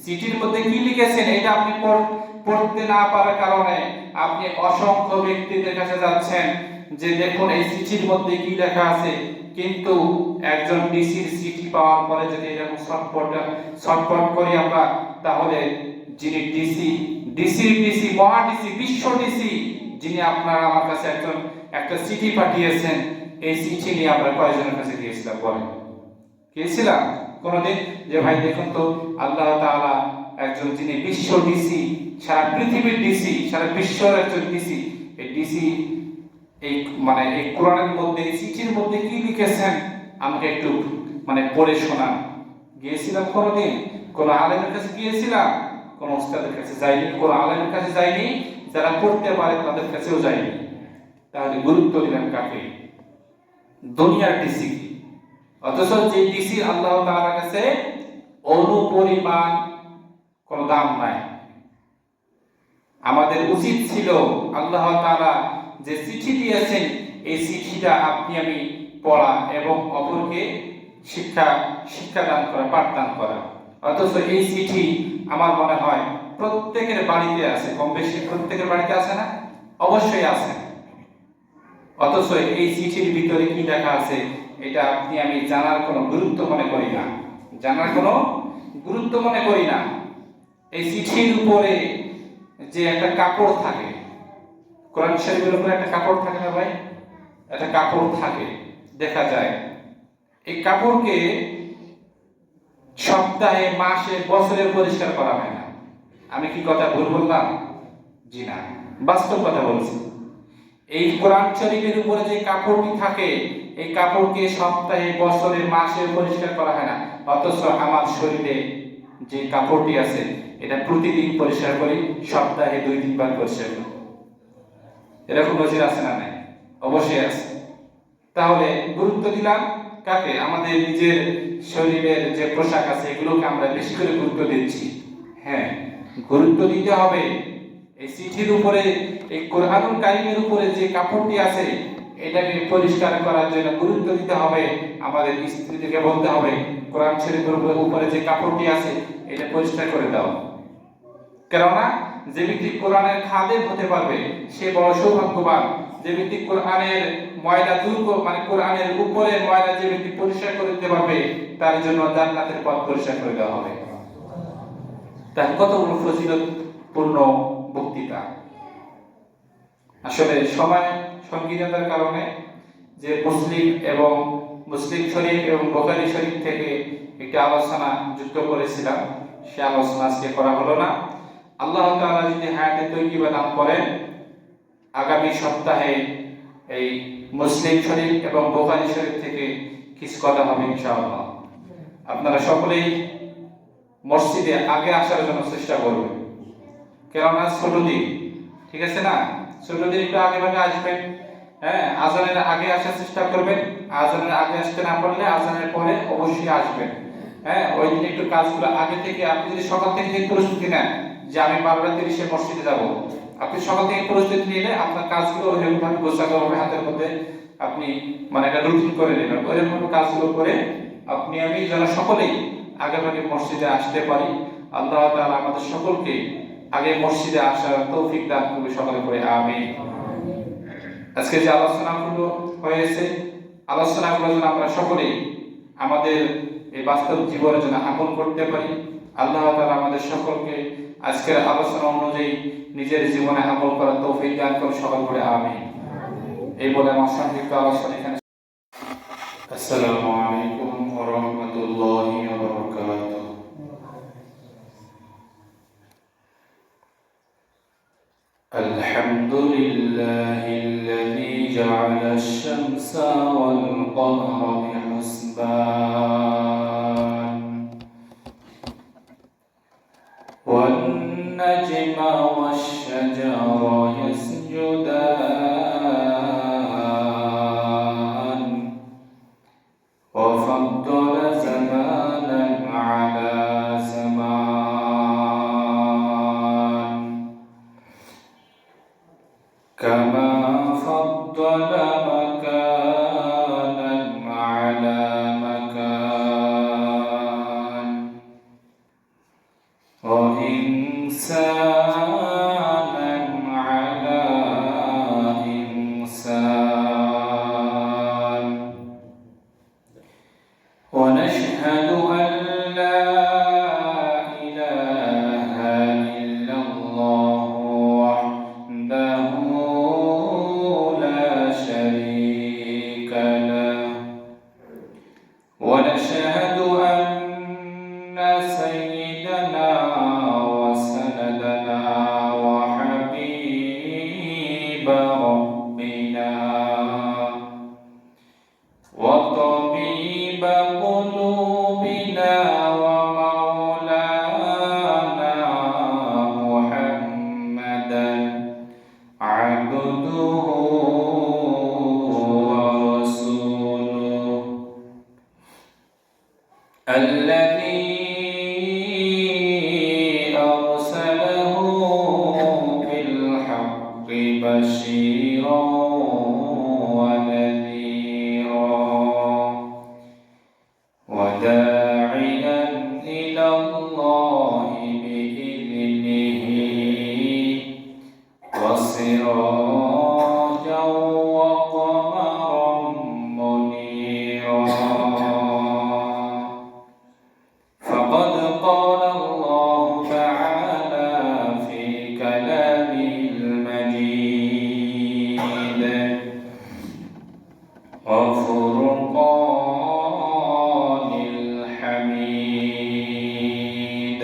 চিঠির মধ্যে কি লিখেছেন এটা আপনি পড়তে না পারার কারণে আপনি অসংখ্য ব্যক্তিদের কাছে যাচ্ছেন যে দেখুন এই চিঠির মধ্যে কি লেখা আছে। কিন্তু একজন ডিসির চিঠি পাওয়ার পরে যদি এরকম শর্টকাট করি আমরা, তাহলে যিনি ডিসি মহা ডিসি বিশ্ব ডিসি, যিনি আপনার আমার কাছে একটা চিঠি পাঠিয়েছেন, এই চিঠি নিয়ে আমরা কয়জনের কাছে গিয়েছিলাম বলেন? গিয়েছিলাম কোনদিন যে ভাই দেখুন তো আল্লাহ তাআলা একজন যিনি বিশ্ব ডিসি, সারা পৃথিবীর ডিসি, সারা বিশ্বের একজন ডিসি, এই ডিসি এই মানে এই কোরআনের মধ্যে এই চিঠির মধ্যে কি লিখেছেন আমাকে একটু মানে পড়ে শোনান। গিয়েছিলাম কোনদিন? কোন আলেমের কাছে গিয়েছিলাম? কোন উস্তাদের কাছে যাইনি, কোন আলেমের কাছে যাইনি, যারা পড়তে পারে তাদের কাছেও যাইনি। তাহলে গুরুত্ব দিলেন কাকে? দুনিয়ার ডিসি। অথচ যে ডিসি আল্লাহ তাআলার কাছে অনুপরিমাণ কোন দাম নাই। আমাদের উচিত ছিল আল্লাহ তাআলা যে চিঠি দিয়েছেন এই চিঠিটা আপনি আমি পড়া এবং অপরকে শিক্ষাদান করা, পাঠদান করা। অথচ এই চিঠি আমার মনে হয় প্রত্যেকের বাড়িতে আছে, কম বেশি প্রত্যেকের বাড়িতে আছে না? অবশ্যই আছে। অথচ এই চিঠির ভিতরে কি লেখা আছে এটা আপনি আমি জানার কোনো গুরুত্ব মনে করি না, জানার কোনো গুরুত্ব মনে করি না। এই চিঠির উপরে যে একটা কাপড় থাকে, কোরআন শরীফের উপরে একটা কাপড় থাকে না ভাই? একটা কাপড় থাকে, দেখা যায়। এই কাপড়কে সপ্তাহে, মাসে, বছরে পরিষ্কার করা হয় না। আমি কি কথা ভুল বললাম? জি না, বাস্তব কথা বলছি। এই কোরআন শরীফের উপরে যে কাপড়টি থাকে, এই কাপড়কে সপ্তাহে, বছরে, মাসে পরিষ্কার করা হয় না। অথচ আমার শরীরে যে কাপড়টি আছে এটা প্রতিদিন পরিষ্কার করি, সপ্তাহে 2-3 বার পরিষ্কার করি। এরকম নজির আছে না? নাই? অবশ্যই আছে। তাহলে গুরুত্ব দিলাম কাকে? আমাদের নিজের শরীরের যে পোশাক আছে এগুলোকে আমরা বেশি করে গুরুত্ব দিচ্ছি। হ্যাঁ, গুরুত্ব দিতে হবে। এই চিঠির উপরে, এই কোরআনুল কারীমের উপরে যে কাপড়টি আছে এটাকে পরিষ্কার করার জন্য গুরুত্ব দিতে হবে। আমাদের স্ত্রীদেরকে বলতে হবে কোরআন শরীফের উপরে যে কাপড়টি আছে এটা পরিষ্কার করে দাও। কেননা যে ব্যক্তি কোরআনের খাদেম হতে পারবে সে বড় সৌভাগ্যবান। যে ব্যক্তি কোরআনের ময়লা মানে কোরআনের উপরে ময়লা যে ব্যক্তি পরিষ্কার করে দিতে পারবে তার জন্য জান্নাতের পথ পরিষ্কার করে দেওয়া হবে। তার কত বড় ফজিলতপূর্ণ বক্তৃতা। আসলে সময় সংকীর্ণতার কারণে যে মুসলিম শরীফ এবং বুখারী শরীফ থেকে একটি আলোচনা যুক্ত করেছিলাম, সে আলোচনা আজকে করা হলো না। আল্লাহ তাআলা যদি হায়াতে তৈয়্যিবা দান করেন, আগামী সপ্তাহে এই মুসলিম শরীফ এবং বুখারী শরীফ থেকে কিছু কথা হবে ইনশাআল্লাহ। আপনারা সকলেই মসজিদে আগে আসার জন্য চেষ্টা করবেন। কেননা ছোট দিন, ঠিক আছে না? ছোট দিন একটু আগে ভাগে আসবেন, হ্যাঁ, আজানের আগে আসার চেষ্টা করবেন। আজানের আগে আসতে না পারলে আজানের পরে অবশ্যই আসবেন। হ্যাঁ, ওই দিন একটু কাজগুলো আগে থেকে, আপনি যদি সকাল থেকে যে প্রস্তুতি নেন যে আমি 12:30 মসজিদে যাব, আপনি সকাল থেকে প্রস্তুতি নিলে আপনার কাজগুলো ওইরকম ভাবে গোছানো হবে, হাতের মধ্যে আপনি মানে একটা রুটিন করে নেবেন। ওইরকম কাজগুলো করে আপনি আমি যেন সকলেই আগে ভাগে মসজিদে আসতে পারি। আল্লাহ তাআলা আমাদের সকলকে আগে মসজিদে আসার তৌফিক দান করবে, সকলে করে আমিন। আজকে যে আলোচনাগুলো হয়েছে, আলোচনাগুলো যেন আমরা সকলেই আমাদের এই বাস্তব জীবনে যেন আমল করতে পারি। আল্লাহ তাআলা আমাদের সকলকে আজকের আলোচনা অনুযায়ী নিজের জীবনে আমল করার তৌফিক দান করে, সকল করে আমিন। এই বলে আমার সংক্ষিপ্ত আলোচনা এখানে। আসসালামু আলাইকুম ওয়া রাহমাতুল্লাহি ওয়া বারাকাতুহু। الحمد لله الذي جعل الشمس والقمر بحسبان والنجم والشجر يسجدان وفضل زمانا على زمان كما فضل مكانا على مكان وإنسانا على إنسان ونشهد أن لا إله إلا الله وحده لا شريك له ونشهد أن سيدنا وسندنا وحبيب ربنا وطبيب قلوبنا ومولانا محمدا عبده ورسوله الذي أرسله بالحق بشيرا ونذيرا وداعيا إلى الله بإذنه وسراجا وقمرا منيرا. فقد قال الله تعالى في كلامه المجيد وفرقان الحميد.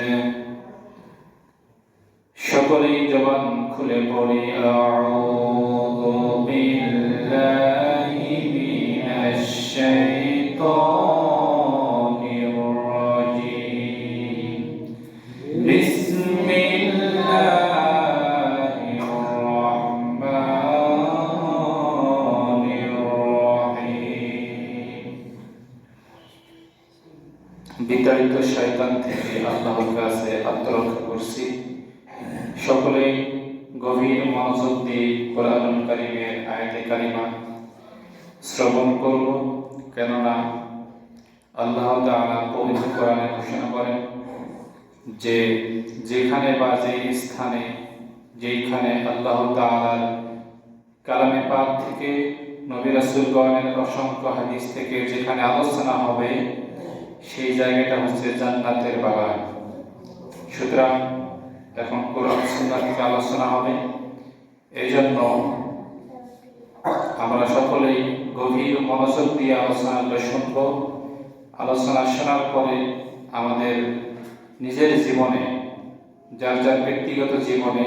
সকলেই জবান খুলে পড়ি আউযু বিল্লাহি মিনাশ শাইতানির রাজীম। বিসমিল্লাহির রাহমানির রাহিম। বিতাড়িত শয়তান থেকে আল্লাহর কাছে আত্মরক্ষা করছি। সকলেই গভীর মনোযোগ দিয়ে কোরআনুল কারীমের আয়াতে কারিমা শ্রবণ করব, কেননা আল্লাহ তাআলা পবিত্র কোরআনে ঘোষণা করেন যে যেখানে বা যেই স্থানে যেইখানে আল্লাহ তাআলার কালামে পাক থেকে নবী রাসূলগণের অসংখ্য হাদিস থেকে যেখানে আলোচনা হবে সেই জায়গাটা হচ্ছে জান্নাতের বাগান। সুতরাং এখন কোরআন সুন্নাহ থেকে আলোচনা হবে, এই জন্য আমরা সকলেই গভীর মনোযোগ দিয়ে আলোচনাগুলো শুনব। আলোচনা শোনার পরে আমাদের নিজের জীবনে, যার যার ব্যক্তিগত জীবনে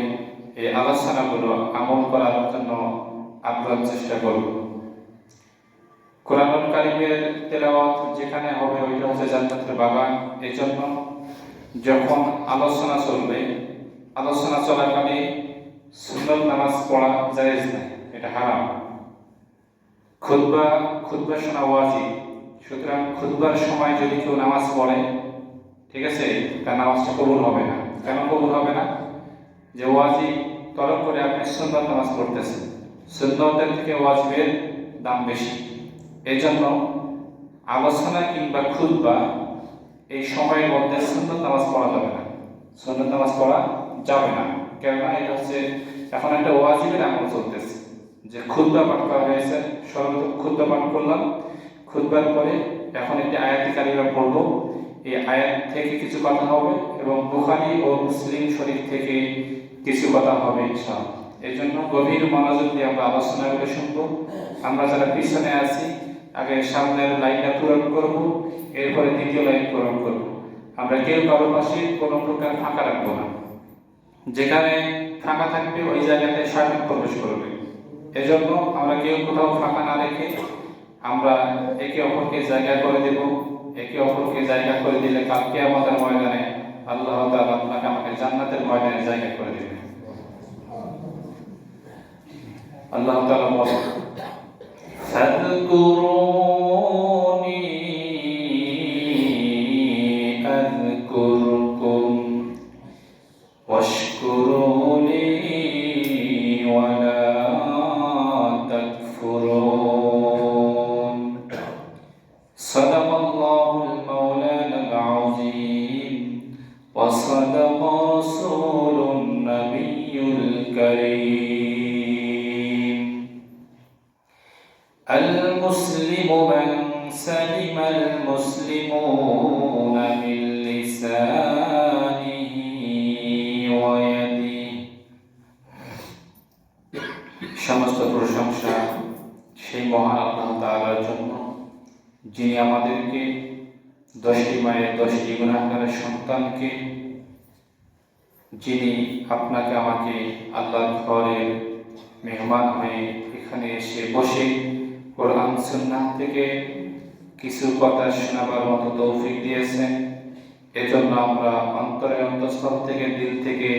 এই আলোচনাগুলো আমল করার জন্য আমরা চেষ্টা করব। কোরআনুল কারীমের তেলাওয়াত যেখানে হবে ওইটা হচ্ছে জান্নাতের বাগান। এই জন্য যখন আলোচনা চলবে আলোচনা চলাকালে সুন্নত নামাজ পড়া জায়েজ নাই, এটা হারাম। খুতবা শোনা ওয়াজিব। সুতরাং খুতবার সময় যদি কেউ নামাজ পড়ে, ঠিক আছে, তার নামাজটা কবুল হবে না। কেন কবুল হবে না? যে ওয়াজিব তরক করে আপনি সুন্নত নামাজ পড়তেছেন, সুন্নতের থেকে ওয়াজিবের দাম বেশি। এই জন্য আলোচনা কিংবা খুতবা এই সময়ের মধ্যে সুন্নত নামাজ পড়া যাবে না, সুন্নত নামাজ পড়া যাবে না। কেননা এটা হচ্ছে এখন একটা ওয়াজিবের আমল চলতেছে, যে খুতবা পাঠ করা হয়েছে, সর্বপ্রথম খুতবা পাঠ করলাম, খুতবার পরে এখন একটি আয়াতি কারিমা পড়ব, এই আয়াত থেকে কিছু কথা হবে এবং বুখারী ও মুসলিম শরীফ থেকে কিছু কথা হবে ইনশাআল্লাহ। এই জন্য গভীর মনোযোগ দিয়ে আমরা আলোচনাগুলো শুনবো। আমরা যারা পিছনে আছি আগে সামনের লাইনটা পূরণ করব, এরপরে দ্বিতীয় লাইন পূরণ করব। আমরা কেউ কারো পাশে কোনো প্রকার ফাঁকা রাখবো না, যেখানে ফাঁকা থাকবে ওই জায়গাতে শয়তান প্রবেশ করবে। এজন্য আমরা কেউ কোথাও ফাঁকা না রেখে আমরা একে অপরকে জায়গা করে দেব। একে অপরকে জায়গা করে দিলে কালকে আমাদের ময়দানে আল্লাহ তাআলা আপনাকে আমাকে জান্নাতের ময়দানে জায়গা করে দেবেন। আল্লাহ তাআলা বলেন, ফাযকুরুনি আযকুরকুম ওয়াশকুরুনি ওয়ালা তাকফুরুন। সাদাকাল্লাহুল মাওলানাল আযীম ওয়া সাদাকা রাসূলুন নাবিয়্যুল কারীম। المسلم من سلم المسلمون من لسانه ويده। সমস্ত প্রশংসা সেই মহান আল্লাহ তাআলার জন্য, যিনি আমাদেরকে 10টি মায়ের 10টি গুনাহগারের সন্তানকে, যিনি আপনাকে আমাকে আল্লাহর ঘরের মেহমান হয়ে এখানে এসে বসে কোরআন সুন্নাহ থেকে কিছু কথা শোনাবার মতো তৌফিক দিয়েছেন। এজন্য আমরা অন্তঃস্থল থেকে, দিল থেকে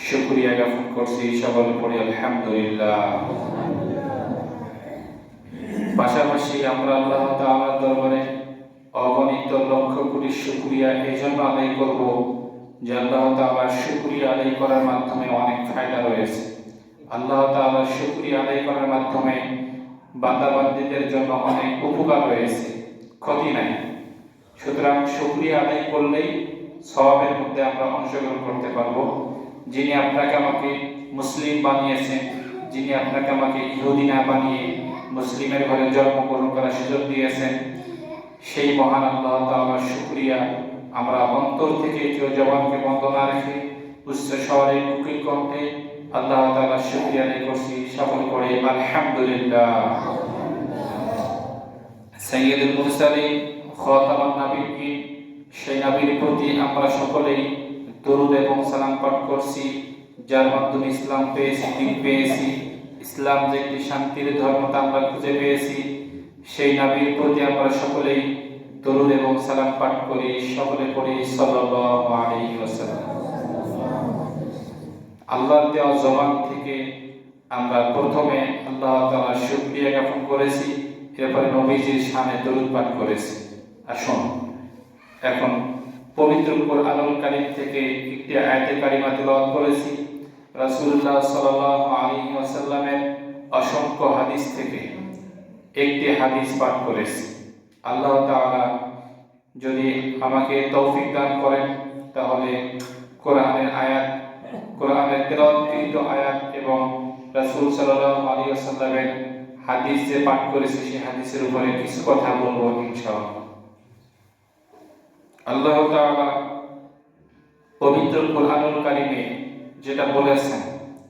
শুকরিয়া জ্ঞাপন করছি। সকলে পড়ি আলহামদুলিল্লাহ। পাশাপাশি আমরা আল্লাহ তাআলার দরবারে অগণিত লক্ষ কোটি শুকরিয়া এই জন্য আদায় করব যে আল্লাহ তাআলার শুকরিয়া আদায় করার মাধ্যমে অনেক ফায়দা রয়েছে। আল্লাহ তাআলার শুকরিয়া আদায় করার মাধ্যমে বান্দাবান্দীদের জন্য অনেক উপকার রয়েছে, ক্ষতি নাই। সুতরাং শুকরিয়া আদায় করলেই সওয়াবের মধ্যে আমরা অংশগ্রহণ করতে পারবো। যিনি আপনাকে আমাকে মুসলিম বানিয়েছেন, যিনি আপনাকে আমাকে ইহুদি না বানিয়ে মুসলিমের ঘরে জন্মগ্রহণ করার সুযোগ দিয়েছেন, সেই মহান আল্লাহ তাআলার শুকরিয়া আমরা অন্তর থেকে কেউ জবানকে বন্ধ না রেখে উচ্চ স্বরে কুকিল কণ্ঠে আল্লাহ তাআলার শুকরিয়া আদায় করছি। সকলে পড়ে আলহামদুলিল্লাহ। সাইয়্যিদুল মুরসালিন খাতামুন নবিয়্যিন, সেই নবীর প্রতি আমরা সকলেই দরুদ এবং সালাম পাঠ করছি, যার মাধ্যমে ইসলাম পেয়েছি, দিন পেয়েছি। ইসলাম যে একটি শান্তির ধর্ম তা আমরা খুঁজে পেয়েছি। সেই নবীর প্রতি আমরা সকলেই দরুদ এবং সালাম পাঠ করি। সকলে পড়ি সাল্লাল্লাহু আলাইহি ওয়াসাল্লাম। আল্লাহর দেওয়া জবান থেকে আমরা প্রথমে আল্লাহ তাআলার শুকরিয়া জ্ঞাপন করেছি, এরপরে নবীজির শানে দরুদ পাঠ করেছি। আসুন এখন পবিত্র কোরআনুল কারীম থেকে একটি আয়াতে কারিমা তেলাওয়াত করেছি। রাসূলুল্লাহ সাল্লাল্লাহু আলাইহি ওয়াসাল্লামের অসংখ্য হাদিস থেকে একটি হাদিস পাঠ করেছি। আল্লাহ তাআলা যদি আমাকে তৌফিক দান করেন তাহলে কোরআনের আয়াত, কোরআনের তেলাওয়াতকৃত আয়াত এবং রাসূল সাল্লাল্লাহু আলাইহি ওয়াসাল্লামের হাদিস যে পাঠ করেছি সেই হাদিসের উপরে কিছু কথা বলবো ইনশাআল্লাহ। আল্লাহ তাআলা পবিত্র কোরআনুল কারীমে যেটা বলেছেন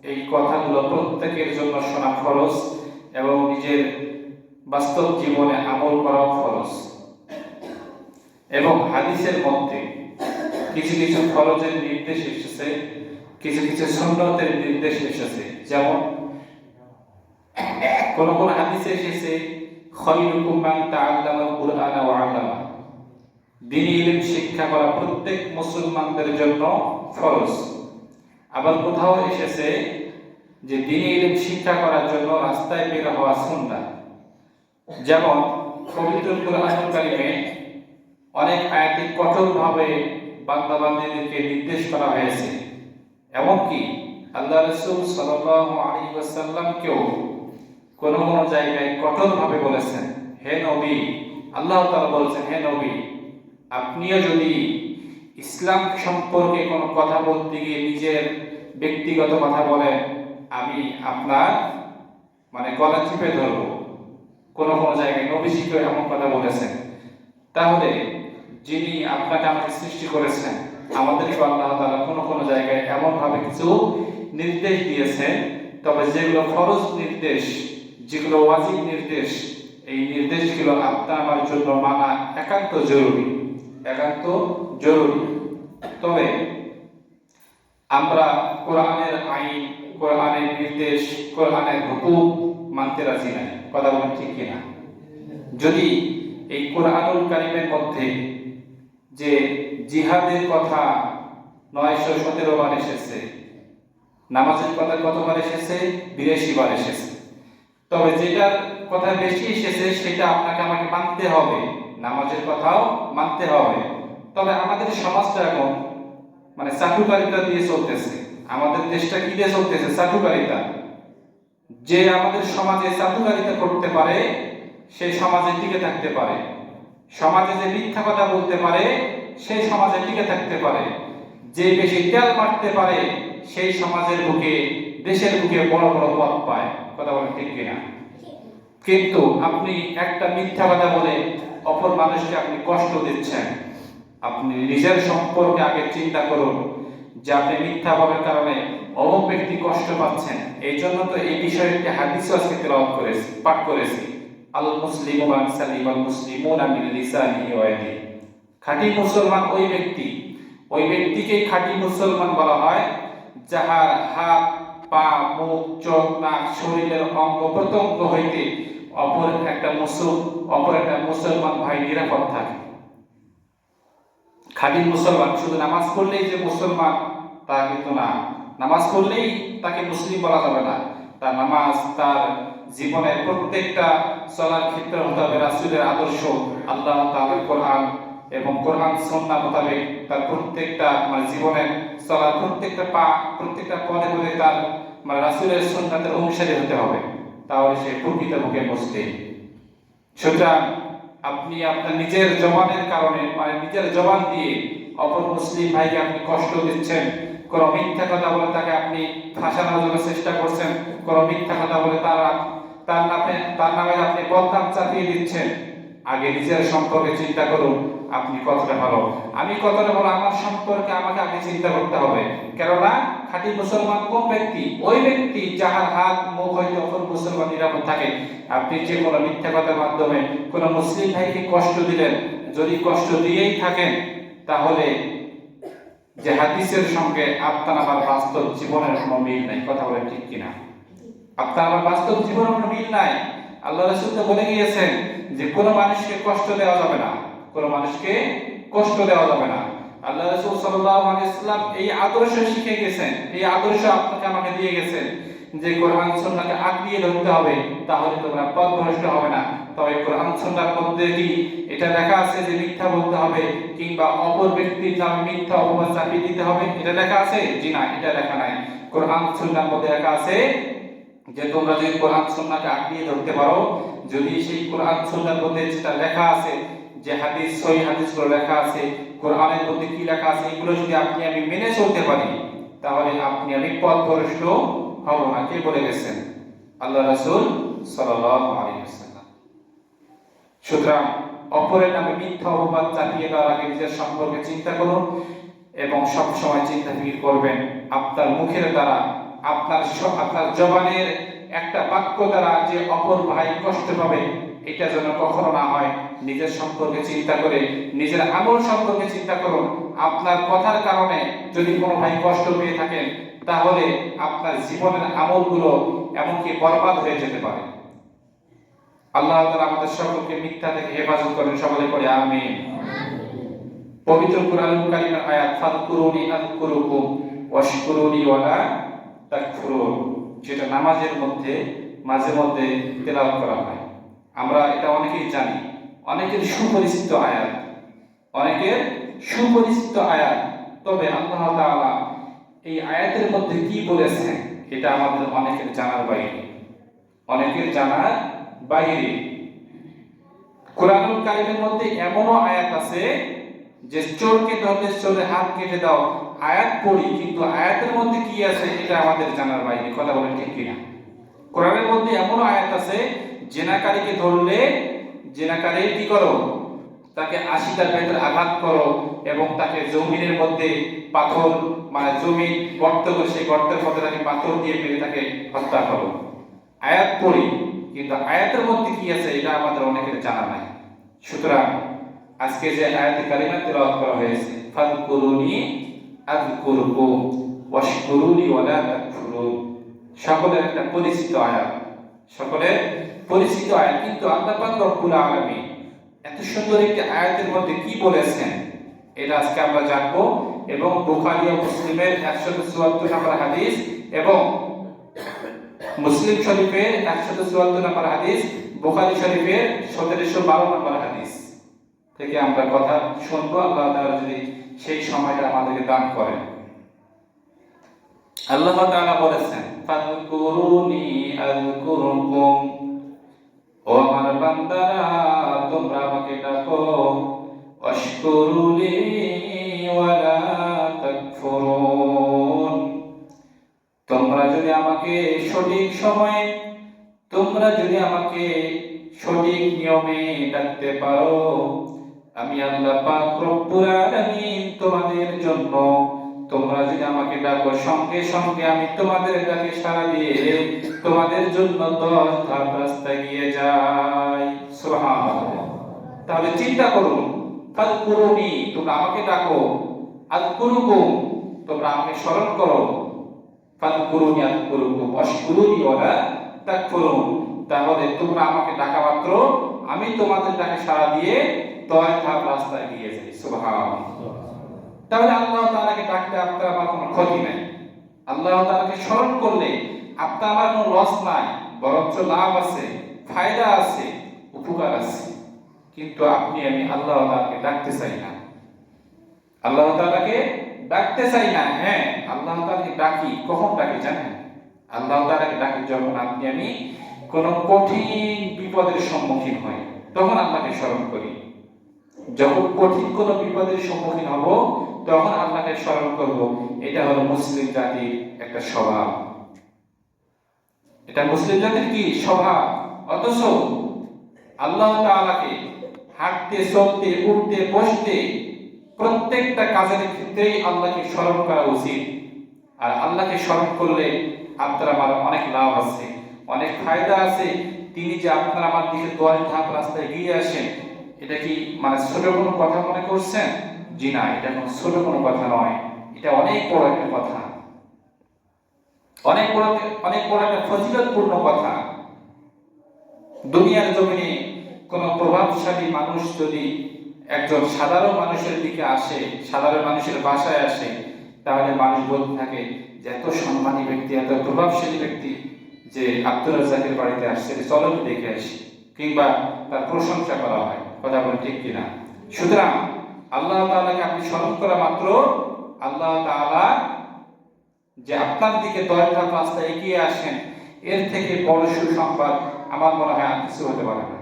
এই কথাগুলো প্রত্যেকের জন্য শোনা ফরজ এবং নিজের বাস্তব জীবনে আমল করা ফরজ। এবং হাদিসের মধ্যে কিছু কিছু ফরজের নির্দেশ এসেছে, কিছু কিছু সুন্নতের নির্দেশ এসেছে। যেমন কোন কোন হাদিসে এসেছে খায়রুকুম মান তাআল্লামাল কুরআনা ওয়া আল্লামা, দ্বীনি ইলম শিক্ষা করা প্রত্যেক মুসলমানদের জন্য ফরজ। আবার কোথাও এসেছে যে দ্বীনি ইলম শিক্ষা করার জন্য রাস্তায় বের হওয়া সুন্নাত। যেমন পবিত্র কুরআনুল কারীমে অনেক আয়াতে কঠোরভাবে বান্দা-বান্দীদেরকে নির্দেশ করা হয়েছে, এমনকি আল্লাহ রাসূল সাল্লাল্লাহু আলাইহি ওয়াসাল্লামকেও কোন কোন জায়গায় কঠোরভাবে বলেছেন, হে নবী, আল্লাহ তাআলা বলেছেন, হে নবী, আপনিও যদি ইসলাম সম্পর্কে কোনো কথা বলতে গিয়ে নিজের ব্যক্তিগত কথা বলেন, আমি আপনার গলা চিপে ধরবো। কোন কোন জায়গায় নবীজিকে এমন কথা বলেছেন। তাহলে যিনি আপনাকে আমাকে সৃষ্টি করেছেন, আমাদেরকে আল্লাহ তাআলা কোন কোন জায়গায় এমন ভাবে কিছু নির্দেশ দিয়েছেন, তবে যেগুলো ফরজ নির্দেশ, যেগুলো ওয়াজিব নির্দেশ, এই নির্দেশগুলো আপনার আমার জন্য মানা একান্ত জরুরি, একান্ত জরুরি। তবে আমরা কোরআনের আইন, কোরআনের নির্দেশ, কোরআনের হুকুম মানতে রাজি নাই। কথা বলেন ঠিক কিনা? যদি এই কোরআনুল কারীমের মধ্যে যে জিহাদের কথা 917 বার এসেছে, নামাজের কথা কতবার এসেছে? 82 বার এসেছে। তবে যেটার কথা বেশি এসেছে সেটা আপনাকে আমাকে মানতে হবে, নামাজের কথাও মানতে হবে। তবে আমাদের সমাজটা এখন চাটুকারিতা দিয়ে চলতেছে। আমাদের দেশটা কি দিয়ে চলতেছে? চাটুকারিতা। যে আমাদের সমাজে চাটুকারিতা করতে পারে সেই সমাজে টিকে থাকতে পারে। সমাজে যে মিথ্যা কথা বলতে পারে সেই সমাজে টিকে থাকতে পারে। যে বেশি তেল মারতে পারে সেই সমাজের বুকে, দেশের বুকে বড় বড় পদ পায়। কথা বলেন ঠিক কিনা? কিন্তু আপনি একটা মিথ্যা কথা বলে অপর মানুষকে আপনি কষ্ট দিচ্ছেন। আপনি নিজের সম্পর্কে আগে চিন্তা করুন যে আপনি মিথ্যা বলার কারণে অমুক ব্যক্তি কষ্ট পাচ্ছেন। এই জন্য তো এই বিষয়ে একটি হাদিস আজকে তেলাওয়াত করেছি, পাঠ করেছি, আল মুসলিমু মান সালিমাল মুসলিমুনা মিন লিসানিহি ওয়া ইয়াদিহি। খাঁটি মুসলমান ওই ব্যক্তি, ওই ব্যক্তিকেই খাঁটি মুসলমান বলা হয় যাহার হাত, পা, মুখ, চোখ, নাক, শরীরের অঙ্গ প্রত্যঙ্গ হইতে অপর একটা মুসলমান ভাই নিরাপদ থাকে। খাঁটি মুসলমান শুধু নামাজ পড়লেই যে মুসলমান তা কিন্তু না। নামাজ পড়লেই তাকে মুসলিম বলা যাবে না। তার নামাজ, তার জীবনের প্রত্যেকটা চলার ক্ষেত্রে হতে হবে রাসূলের আদর্শ, আল্লাহ তাআলার কোরআন এবং কোরআন সুন্নাহ মোতাবেক তার প্রত্যেকটা জীবনের চলার প্রত্যেকটা পা, প্রত্যেকটা পদে পদে তার রাসূলের সুন্নাতের অনুসারী হতে হবে। তাহলে সে প্রকৃতপক্ষে মুসলিম। সুতরাং আপনি আপনার নিজের জবানের কারণে, নিজের জবান দিয়ে অপর মুসলিম ভাইকে আপনি কষ্ট দিচ্ছেন, কোন মিথ্যা কথা বলে তাকে আপনি ফাঁসানোর জন্য চেষ্টা করছেন, কোন মিথ্যা কথা বলে তার নামে আপনি বদনাম চাপিয়ে দিচ্ছেন। আগে নিজের সম্পর্কে চিন্তা করুন, আপনি কতটা ভালো, আমি কতটা ভালো, আমার সম্পর্কে আমাকে আগে চিন্তা করতে হবে। কেননা খাঁটি মুসলমান কোন ব্যক্তি? ওই ব্যক্তি যাহার হাত, মুখ হইতে অপর মুসলমান নিরাপদ থাকে। আপনি যে কোনো মিথ্যা কথার মাধ্যমে কোনো মুসলিম ভাইকে কষ্ট দিলেন, যদি কষ্ট দিয়েই থাকেন, তাহলে যে হাদিসের সঙ্গে আপনার আমার বাস্তব জীবনের কোনো মিল নাই। কথা বলেন ঠিক কিনা? আপনার আমার বাস্তব জীবনের কোনো মিল নাই। আল্লাহ রাসূল তো বলে গিয়েছেন যে কোনো মানুষকে কষ্ট দেওয়া যাবে না, কোনো মানুষকে কষ্ট দেওয়া যাবে না। আল্লাহ রাসূল সাল্লাল্লাহু আলাইহি ওয়াসাল্লাম এই আদর্শ শিখে গেছেন, এই আদর্শ আপনাকে আমাকে দিয়ে গেছেন যে কোরআন সুন্নাহকে আঁকড়িয়ে ধরতে হবে, তাহলে তোমরা পথভ্রষ্ট হবে না। তবে কোরআন সুন্নাহর মধ্যে কি এটা লেখা আছে যে মিথ্যা বলতে হবে কিংবা অপর ব্যক্তির নামে মিথ্যা অপবাদ চাপিয়ে দিতে হবে? এটা লেখা আছে? জি না, এটা লেখা নাই। কোরআন সুন্নাহর মধ্যে লেখা আছে যে তোমরা যদি কোরআন সুন্নাহকে আঁকড়িয়ে ধরতে পারো, যদি সেই কোরআন সুন্নাহর মধ্যে যেটা লেখা আছে, যে হাদিস, সহিহ হাদিসগুলো লেখা আছে, কোরআনের মধ্যে কি লেখা আছে, এগুলো যদি আপনি আমি মেনে চলতে পারি, তাহলে আপনি আমি পথভ্রষ্ট হব না। কে বলে গেছেন? আল্লাহ রাসূল সাল্লাল্লাহু আলাইহি ওয়াসাল্লাম। সুতরাং অপরের নামে মিথ্যা অপবাদ চাপিয়ে দেওয়ার আগে নিজের সম্পর্কে চিন্তা করুন এবং সব সময় চিন্তা ফিকির করবেন আপনার মুখের দ্বারা, আপনার জবানের একটা বাক্য দ্বারা যে অপর ভাই কষ্ট পাবে, এটা যেন কখনো না হয়। নিজের সম্পর্কে চিন্তা করে, নিজের আমল সম্পর্কে চিন্তা করুন। আপনার কথার কারণে যদি কোনো ভাই কষ্ট পেয়ে থাকেন, তাহলে আপনার জীবনের আমলগুলো এমনকি বরবাদ হয়ে যেতে পারে। আল্লাহ তাআলা আমাদের সকলকে মিথ্যা থেকে হেফাজত করেন। সকলে পড়ে আমিন। পবিত্র কুরআনুল কারীমের আয়াত, ফাযকুরুনি আযকুরুকুম ওয়াশকুরুনি ওয়ালা তাকফুরুন, যেটা নামাজের মধ্যে মাঝে মধ্যে তেলাওয়াত করা হয়। আমরা এটা অনেকেই জানি, অনেকের সুপরিচিত আয়াত, অনেকের সুপরিচিত আয়াত। তবে আল্লাহ তাআলা এই আয়াতের মধ্যে কি বলেছেন এটা আমাদের অনেকের জানার বাইরে, অনেকের জানার বাইরে। কোরআনুল কারীমের মধ্যে এমনও আয়াত আছে যে চোরকে ধরলে চোরের হাত কেটে দাও, আয়াত পড়ি কিন্তু আয়াতের মধ্যে কি আছে এটা আমাদের জানার বাইরে। কথা বলেন ঠিক কিনা? কোরআনের মধ্যে এমনও আয়াত আছে জেনাকারীকে ধরলে জেনাকারী কি করো, তাকে 80টার ভেতরে আঘাত করো এবং তাকে জমিনের মধ্যে পাথর, মানে জমি গর্ত করে সেই গর্তের মধ্যে তাকে পাথর দিয়ে মেরে তাকে হত্যা করো। আয়াত পড়ি কিন্তু আয়াতের মধ্যে কি আছে এটা আমাদের অনেকের জানা নাই। সুতরাং আজকে যে আয়াতে কারিমা তেলাওয়াত করা হয়েছে, ফাযকুরুনি আযকুরকুম ওয়াশকুরুনি ওয়ালা তাকফুরুন, সকলের একটা পরিচিত আয়াত, সকলের পরিচিত আয়াত। কিন্তু আল্লাহ পাক রব্বুল আলামিন এত সুন্দর একটি আয়াতের মধ্যে কি বলেছেন এটা আজকে আমরা জানবো। এবং বুখারী ও মুসলিমের 174 নম্বর হাদিস এবং মুসলিম শরীফের 174 নম্বর হাদিস, বুখারী শরীফের 1712 নম্বর হাদিস থেকে আমরা কথা শুনবো। আল্লাহ তাআলা যদি সেই সময়টা আমাদেরকে দান করেন। আল্লাহ তাআলা বলেছেন, ফাযকুরুনি আযকুরকুম, ও আমার বান্দারা তোমরা আমাকে ডাকো, ওয়াশকুরুলি ওয়ালা তাকফুরুন, তোমরা যদি আমাকে সঠিক সময়ে, তোমরা যদি আমাকে সঠিক নিয়মে ডাকতে পারো, আমি আল্লাহ পাক রব্বুল আলামিন তোমাদের জন্য, তোমরা যদি আমাকে ডাকো সঙ্গে সঙ্গে আমি তোমাদের ডাকে সাড়া দিয়ে তোমাদের জন্য 10 ধাপ রাস্তা গিয়ে যাই। সুবহানাল্লাহ। তাহলে চিন্তা করুন, ফাযকুরুনি তোমরা আমাকে ডাকো, আযকুরুকুম তোমরা আমাকে স্মরণ করো, ফাযকুরুনি আযকুরুকুম ওয়াশকুরুনি ওয়ালা তাকফুরুন, তাহলে তোমরা আমাকে ডাকা মাত্র আমি তোমাদের ডাকে সাড়া দিয়ে 10 ধাপ রাস্তা গিয়ে যাই। সুবহানাল্লাহ। তাহলে আল্লাহ তাআলাকে ডাকলে আপনার আমার কোনো ক্ষতি নাই, আল্লাহ তাআলাকে স্মরণ করলে আপনার আমার কোনো লস নাই, বরঞ্চ লাভ আছে, ফায়দা আছে, উপকার আছে। কিন্তু আপনি আমি আল্লাহ তাআলাকে ডাকতে চাই না, আল্লাহ তাআলাকে ডাকতে চাই না। হ্যাঁ, আল্লাহ তাআলাকে ডাকি, কখন ডাকি জানেন? আল্লাহ তাআলাকে ডাকি যখন আপনি আমি কোনো কঠিন বিপদের সম্মুখীন হই, তখন আল্লাহকে স্মরণ করি। যখন কঠিন কোনো বিপদের সম্মুখীন হব তখন আল্লাহকে স্মরণ করব। এটা হলো মুসলিম জাতির একটা স্বভাব, এটা মুসলিম জাতির কি স্বভাব। অথচ আল্লাহ তাআলাকে হাঁটতে, চলতে, উঠতে, বসতে প্রত্যেকটা কাজের ক্ষেত্রেই আল্লাহকে স্মরণ করা উচিত। আর আল্লাহকে স্মরণ করলে আপনার আমার অনেক লাভ আছে, অনেক ফায়দা আছে। তিনি যে আপনার আমার দিকে 10 ধাপ রাস্তায় এগিয়ে আসেন, এটা কি মানে ছোট কোনো কথা মনে করছেন? জি না, এটা কোনো ছোট কোনো কথা নয়, এটা অনেক বড় একটা কথা, অনেক বড় একটা ফজিলতপূর্ণ কথা। দুনিয়ার জমিনে কোনো প্রভাবশালী মানুষ যদি একজন সাধারণ মানুষের দিকে আসে, সাধারণ মানুষের বাসায় আসে, তাহলে মানুষ বলতে থাকে যে এত সম্মানী ব্যক্তি, এত প্রভাবশালী ব্যক্তি যে আব্দুর রাজ্জাকের বাড়িতে আসছে, চলো দেখে আসি, কিংবা তার প্রশংসা করা হয়। কথা বলে ঠিক কিনা? সুতরাং আল্লাহ তাআলাকে আপনি স্মরণ করা মাত্র আল্লাহ তাআলা যে আপনার দিকে 10 ধাপ রাস্তা এগিয়ে আসেন, এর থেকে বড় সুসংবাদ আমার মনে হয় আর কিছু হতে পারে না।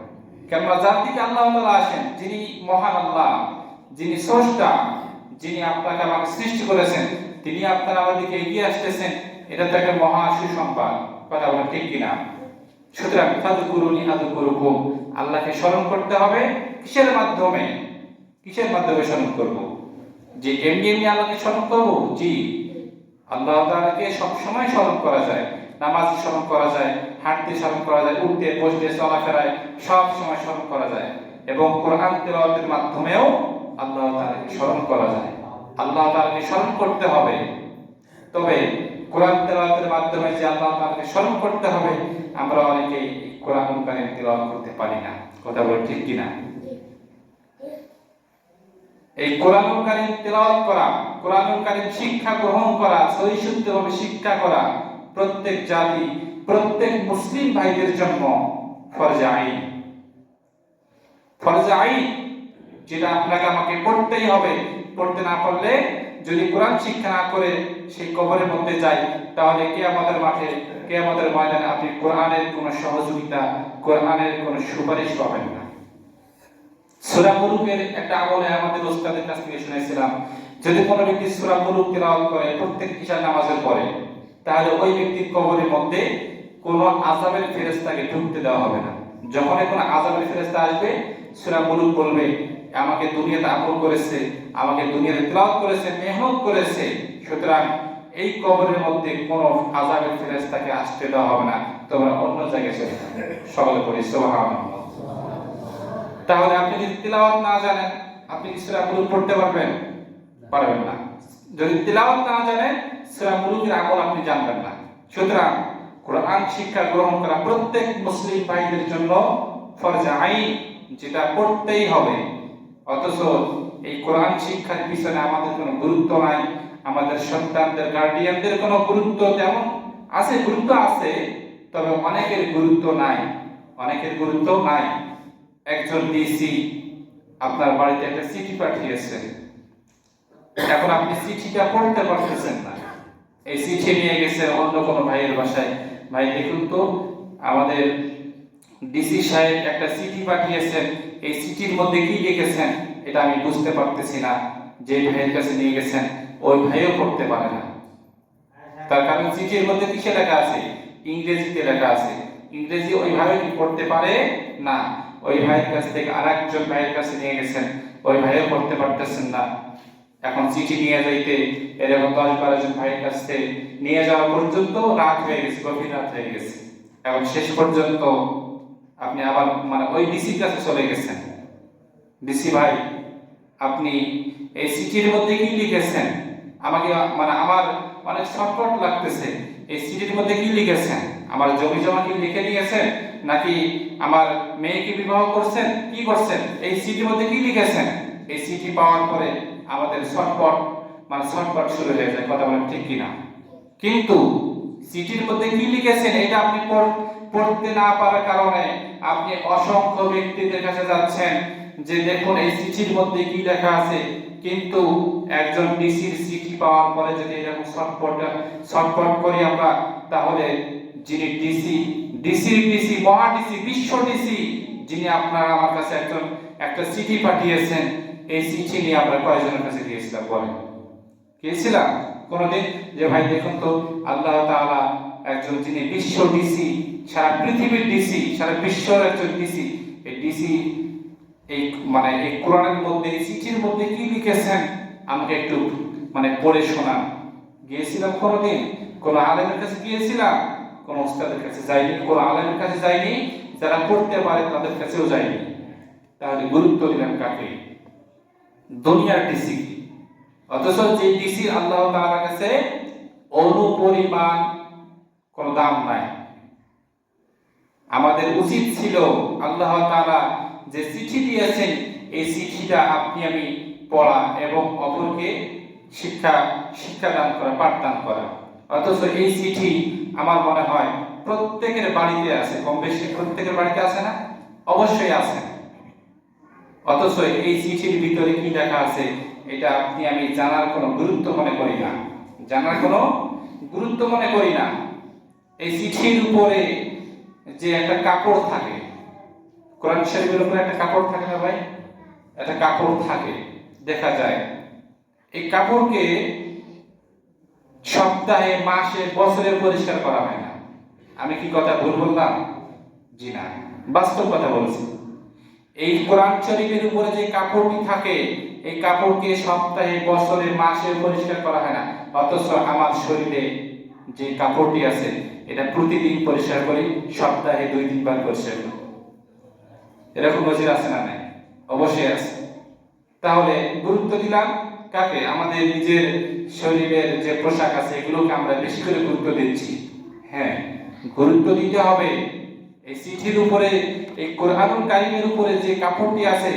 কেননা যার দিকে আল্লাহ তাআলা আসেন, যিনি মহান আল্লাহ, যিনি স্রষ্টা, যিনি আপনাকে আমাকে সৃষ্টি করেছেন, তিনি আপনার আমার দিকে এগিয়ে আসতেছেন, এটা তো একটা মহা সুসংবাদ। কথা বলেন ঠিক কিনা? সুতরাং ফাযকুরুনি আযকুরকুম, আল্লাহকে স্মরণ করতে হবে। কিসের মাধ্যমে? কিসের মাধ্যমে স্মরণ করব? যে এমনি আল্লাহকে স্মরণ করব? জি, আল্লাহ তাআলাকে সব সময় স্মরণ করা যায়, নামাজে স্মরণ করা যায়, হাঁটতে স্মরণ করা যায়, উঠতে, বসতে, চলাফেরায় সব সময় স্মরণ করা যায়। এবং কোরআন তেলাওয়াতের মাধ্যমেও আল্লাহ তাআলাকে স্মরণ করা যায়। আল্লাহ তাআলাকে স্মরণ করতে হবে। তবে কোরআন তেলাওয়াতের মাধ্যমে যে আল্লাহ তাআলাকে স্মরণ করতে হবে, আমরা অনেকেই কোরআন কারীম তেলাওয়াত করতে পারি না। কথা বলে ঠিক কিনা? এই কোরআনুল কারীম তেলাওয়াত করা, কোরআনুল কারীম শিক্ষা গ্রহণ করা, সহিষ্ণুভাবে শিক্ষা করা প্রত্যেক জাতি, প্রত্যেক মুসলিম ভাইদের জন্য ফরজে আইন। ফরজে আইন, যেটা আপনাকে আমাকে পড়তেই হবে। পড়তে না পারলে, যদি কোরআন শিক্ষা না করে সেই কবরের মধ্যে যায়, তাহলে কিয়ামতের মাঠে, কিয়ামতের ময়দানে আপনি কোরআনের কোনো সহযোগিতা, কোরআনের কোনো সুপারিশ পাবেন না। সূরা মুলুকের একটা আমলে আমাদের ওস্তাদের কাছ থেকে শুনেছিলাম, যদি কোনো ব্যক্তি সূরা মুলুক তেলাওয়াত করে প্রত্যেক ঈশা নামাজের পরে, তাহলে ওই ব্যক্তির কবরের মধ্যে কোনো আযাবের ফেরেশতাকে ঢুকতে দেওয়া হবে না। যখন কোনো আযাবের ফেরেশতা আসবে, সূরা মুলুক বলবে, আমাকে দুনিয়াতে আমল করেছে, আমাকে দুনিয়াতে তেলাওয়াত করেছে, মেহনত করেছে, সুতরাং এই কবরের মধ্যে কোনো আযাবের ফেরেশতাকে আসতে দেওয়া হবে না, তোমরা অন্য জায়গায় চলে যাবে। সকলে পড়ি সুবহানাল্লাহ। তাহলে আপনি যদি তিলাওয়াত না জানেন, আপনি সূরা মুলুক পড়তে পারবেন? পারবেন না। যদি তিলাওয়াত না জানেন, সূরা মুলুকের আমল আপনি জানবেন না। সুতরাং কোরআন শিক্ষা গ্রহণ করা প্রত্যেক মুসলিম ভাইদের জন্য ফরজে আইন, যেটা পড়তেই হবে। অথচ এই কোরআন শিক্ষার পিছনে আমাদের কোনো গুরুত্ব নাই, আমাদের সন্তানদের, গার্ডিয়ানদের কোনো গুরুত্ব তেমন আছে, গুরুত্ব আছে, তবে অনেকের গুরুত্ব নাই, অনেকের গুরুত্ব নাই। একজন ডিসি আপনার বাড়িতে একটা চিঠি পাঠিয়েছেন, এখন আপনি চিঠিটা পড়তে পারতেছেন না, এই চিঠি নিয়ে গেছে অন্য কোনো ভাইয়ের বাসায়, ভাই দেখুন তো আমাদের ডিসি সাহেব একটা চিঠি পাঠিয়েছেন, এই চিঠির মধ্যে কি লিখেছেন এটা আমি বুঝতে পারতেছি না। যে ভাইয়ের কাছে নিয়ে গেছেন ওই ভাইও পড়তে পারে না, তার কারণ চিঠির মধ্যে কিসে লেখা আছে? ইংরেজিতে লেখা আছে, ইংরেজি ওইভাবে কি পড়তে পারে না। ওই ভাইয়ের কাছ থেকে আরেকজন ভাইয়ের কাছে নিয়ে গেছেন, ওই ভাইও পড়তে পারতেছেন না। এখন চিঠি নিয়ে যাইতে এরকম 10-12 জন ভাইয়ের কাছে নিয়ে যাওয়া পর্যন্ত রাত হয়ে গেছে, গভীর রাত হয়ে গেছে। এখন শেষ পর্যন্ত আপনি আবার ওই ডিসির কাছে চলে গেছেন, ডিসি ভাই আপনি এই চিঠির মধ্যে কি লিখেছেন? আমাকে আমার অনেক শর্টকাট লাগতেছে, এই চিঠির মধ্যে কি লিখেছেন? আমার জমি জমা কি লিখে দিয়েছেন, নাকি আমার মেয়েকে বিবাহ করছেন, কি করছেন? এই চিঠির মধ্যে কি লিখেছেন? এই চিঠি পাওয়ার পরে আমাদের শর্টকাট শুরু হয়ে যায়, কথা বলেন ঠিক কিনা? কিন্তু চিঠির মধ্যে কি লিখেছেন এটা আপনি পড়তে না পারার কারণে আপনি অসংখ্য ব্যক্তিদের কাছে যাচ্ছেন যে দেখুন এই চিঠির মধ্যে কি লেখা আছে। কিন্তু একজন ডিসির চিঠি পাওয়ার পরে যদি এরকম শর্টকাট করি আমরা, তাহলে যিনি ডিসি মহা ডিসি, বিশ্ব ডিসি, যিনি আপনারা আমার কাছে একটা চিঠি পাঠিয়েছেন, এই চিঠি নিয়ে আমরা কয়জনের কাছে গিয়েছিলাম বলেন? গিয়েছিলাম কোনদিন যে ভাই দেখুন তো আল্লাহ তাআলা একজন যিনি বিশ্ব ডিসি, সারা পৃথিবীর ডিসি, সারা বিশ্বের একজন ডিসি, এই ডিসি এই এই কোরআনের মধ্যে, এই চিঠির মধ্যে কি লিখেছেন আমাকে একটু পড়ে শোনান। গিয়েছিলাম কোনদিন? কোন আলেমের কাছে গিয়েছিলাম? কোন ওস্তাদের কাছে যাইনি, কোন আলেমের কাছে যাইনি, যারা পড়তে পারে তাদের কাছেও যাইনি। তাহলে গুরুত্ব দিলাম কাকে? দুনিয়ার ডিসি। অথচ যে ডিসি আল্লাহ তাআলার কাছে অনুপরিমাণ কোন দাম নাই। আমাদের উচিত ছিল আল্লাহ তাআলা যে চিঠি দিয়েছেন এই চিঠিটা আপনি আমি পড়া এবং অপরকে শিক্ষা দান করা, পাঠদান করা। অথচ এই চিঠি আমার মনে হয় প্রত্যেকের বাড়িতে আছে, কম বেশি প্রত্যেকের বাড়িতে আছে না? অবশ্যই আছে। অথচ এই চিঠির ভিতরে কি লেখা আছে এটা আপনি আমি জানার কোনো গুরুত্ব মনে করি না, জানার কোনো গুরুত্ব মনে করি না। এই চিঠির উপরে যে একটা কাপড় থাকে, কোরআন শরীফের উপরে একটা কাপড় থাকে না ভাই? একটা কাপড় থাকে, দেখা যায়। এই কাপড়কে সপ্তাহে, মাসে, বছরে পরিষ্কার করা হয় না। আমি কি কথা ভুল বললাম? জি না, বাস্তব কথা বলছি। এই কোরআন শরীফের উপরে যে কাপড়টি থাকে, এই কাপড়কে সপ্তাহে, বছরে, মাসে পরিষ্কার করা হয় না। অথচ আমার শরীরে যে কাপড়টি আছে এটা প্রতিদিন পরিষ্কার করি, সপ্তাহে 2-3 বার পরিষ্কার করি। এরকম নজির আছে না? নাই? অবশ্যই আছে। তাহলে গুরুত্ব দিলাম কাকে? আমাদের নিজের শরীরের যে পোশাক আছে এগুলোকে আমরা বেশি করে গুরুত্ব দিচ্ছি। হ্যাঁ, গুরুত্ব দিতে হবে। এই চিঠির উপরে, এই কোরআনুল কারীমের উপরে যে কাপড়টি আছে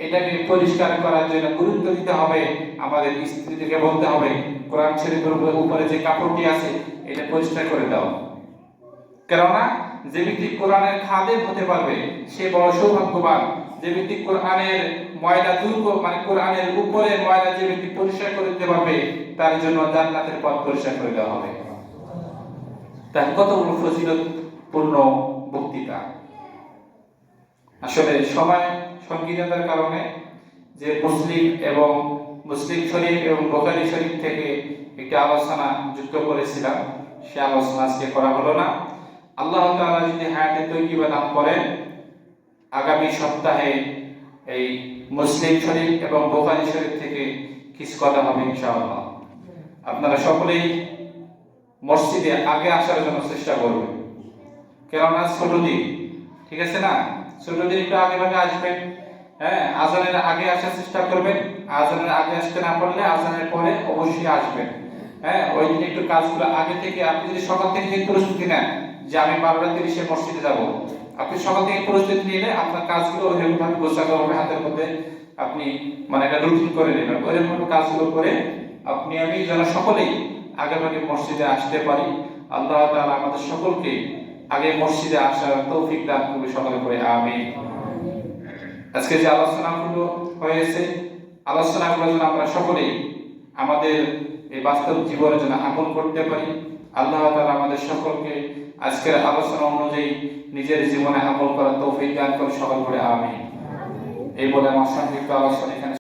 এটাকে পরিষ্কার করার জন্য গুরুত্ব দিতে হবে। আমাদের স্ত্রীদেরকে বলতে হবে কোরআন শরীফের উপরে যে কাপড়টি আছে এটা পরিষ্কার করে দাও। কেননা যে ব্যক্তি কোরআনের খাদেম হতে পারবে সে বড় সৌভাগ্যবান। যে ব্যক্তি কোরআনের ময়লা মানে কোরআনের উপরে ময়লা যে ব্যক্তি পরিষ্কার করে দিতে পারবে তার জন্য জান্নাতের পথ পরিষ্কার করে দেওয়া হবে। তার কত বড় ফজিলতপূর্ণ বক্তৃতা। আসলে সময় সংকীর্ণতার কারণে যে মুসলিম শরীফ এবং বুখারী শরীফ থেকে একটি আলোচনা যুক্ত করেছিলাম, সে আলোচনা আজকে করা হলো না। আল্লাহ তাআলা যদি হায়াতে তৈয়্যিবা দান করেন, আগামী সপ্তাহে এই মুসলিম শরীফ এবং বুখারী শরীফ থেকে কিছু কথা হবে ইনশাআল্লাহ। আপনারা সকলেই মসজিদে আগে আসার জন্য চেষ্টা করবেন, কেননা ছোট দিন, ঠিক আছে না? ছোট দিন একটু আগে ভাগে আসবেন। হ্যাঁ, আজানের আগে আসার চেষ্টা করবেন। আজানের আগে আসতে না পারলে আজানের পরে অবশ্যই আসবেন। হ্যাঁ, ওই দিন একটু কাজগুলো আগে থেকে, আপনি যদি সকাল থেকে প্রস্তুতি নেন যে আমি 12:30 মসজিদে যাব, আপনি সকাল থেকে প্রস্তুতি নিলে আপনার কাজগুলো ওইরকমভাবে গোছানো হবে, হাতের মধ্যে আপনি মানে একটা রুটিন করে নেবেন। ওইরকম কাজগুলো করে আমি যেন সকলেই আগে ভাগে মসজিদে আসতে পারি। আল্লাহ তাআলা আমাদের সকলকে আগে মসজিদে আসার তৌফিক দান করবে, সকলে পড়ে আমিন। আজকে যে আলোচনাগুলো হয়েছে, আলোচনাগুলো যেন আমরা সকলেই আমাদের এই বাস্তব জীবনের জন্য আমল করতে পারি। আল্লাহ তাআলা আমাদের সকলকে আজকের আলোচনা অনুযায়ী নিজের জীবনে আমল করার তৌফিক দান করে, সকল পড়ে আমিন। এই বলে আমার সংক্ষিপ্ত আলোচনা এখানে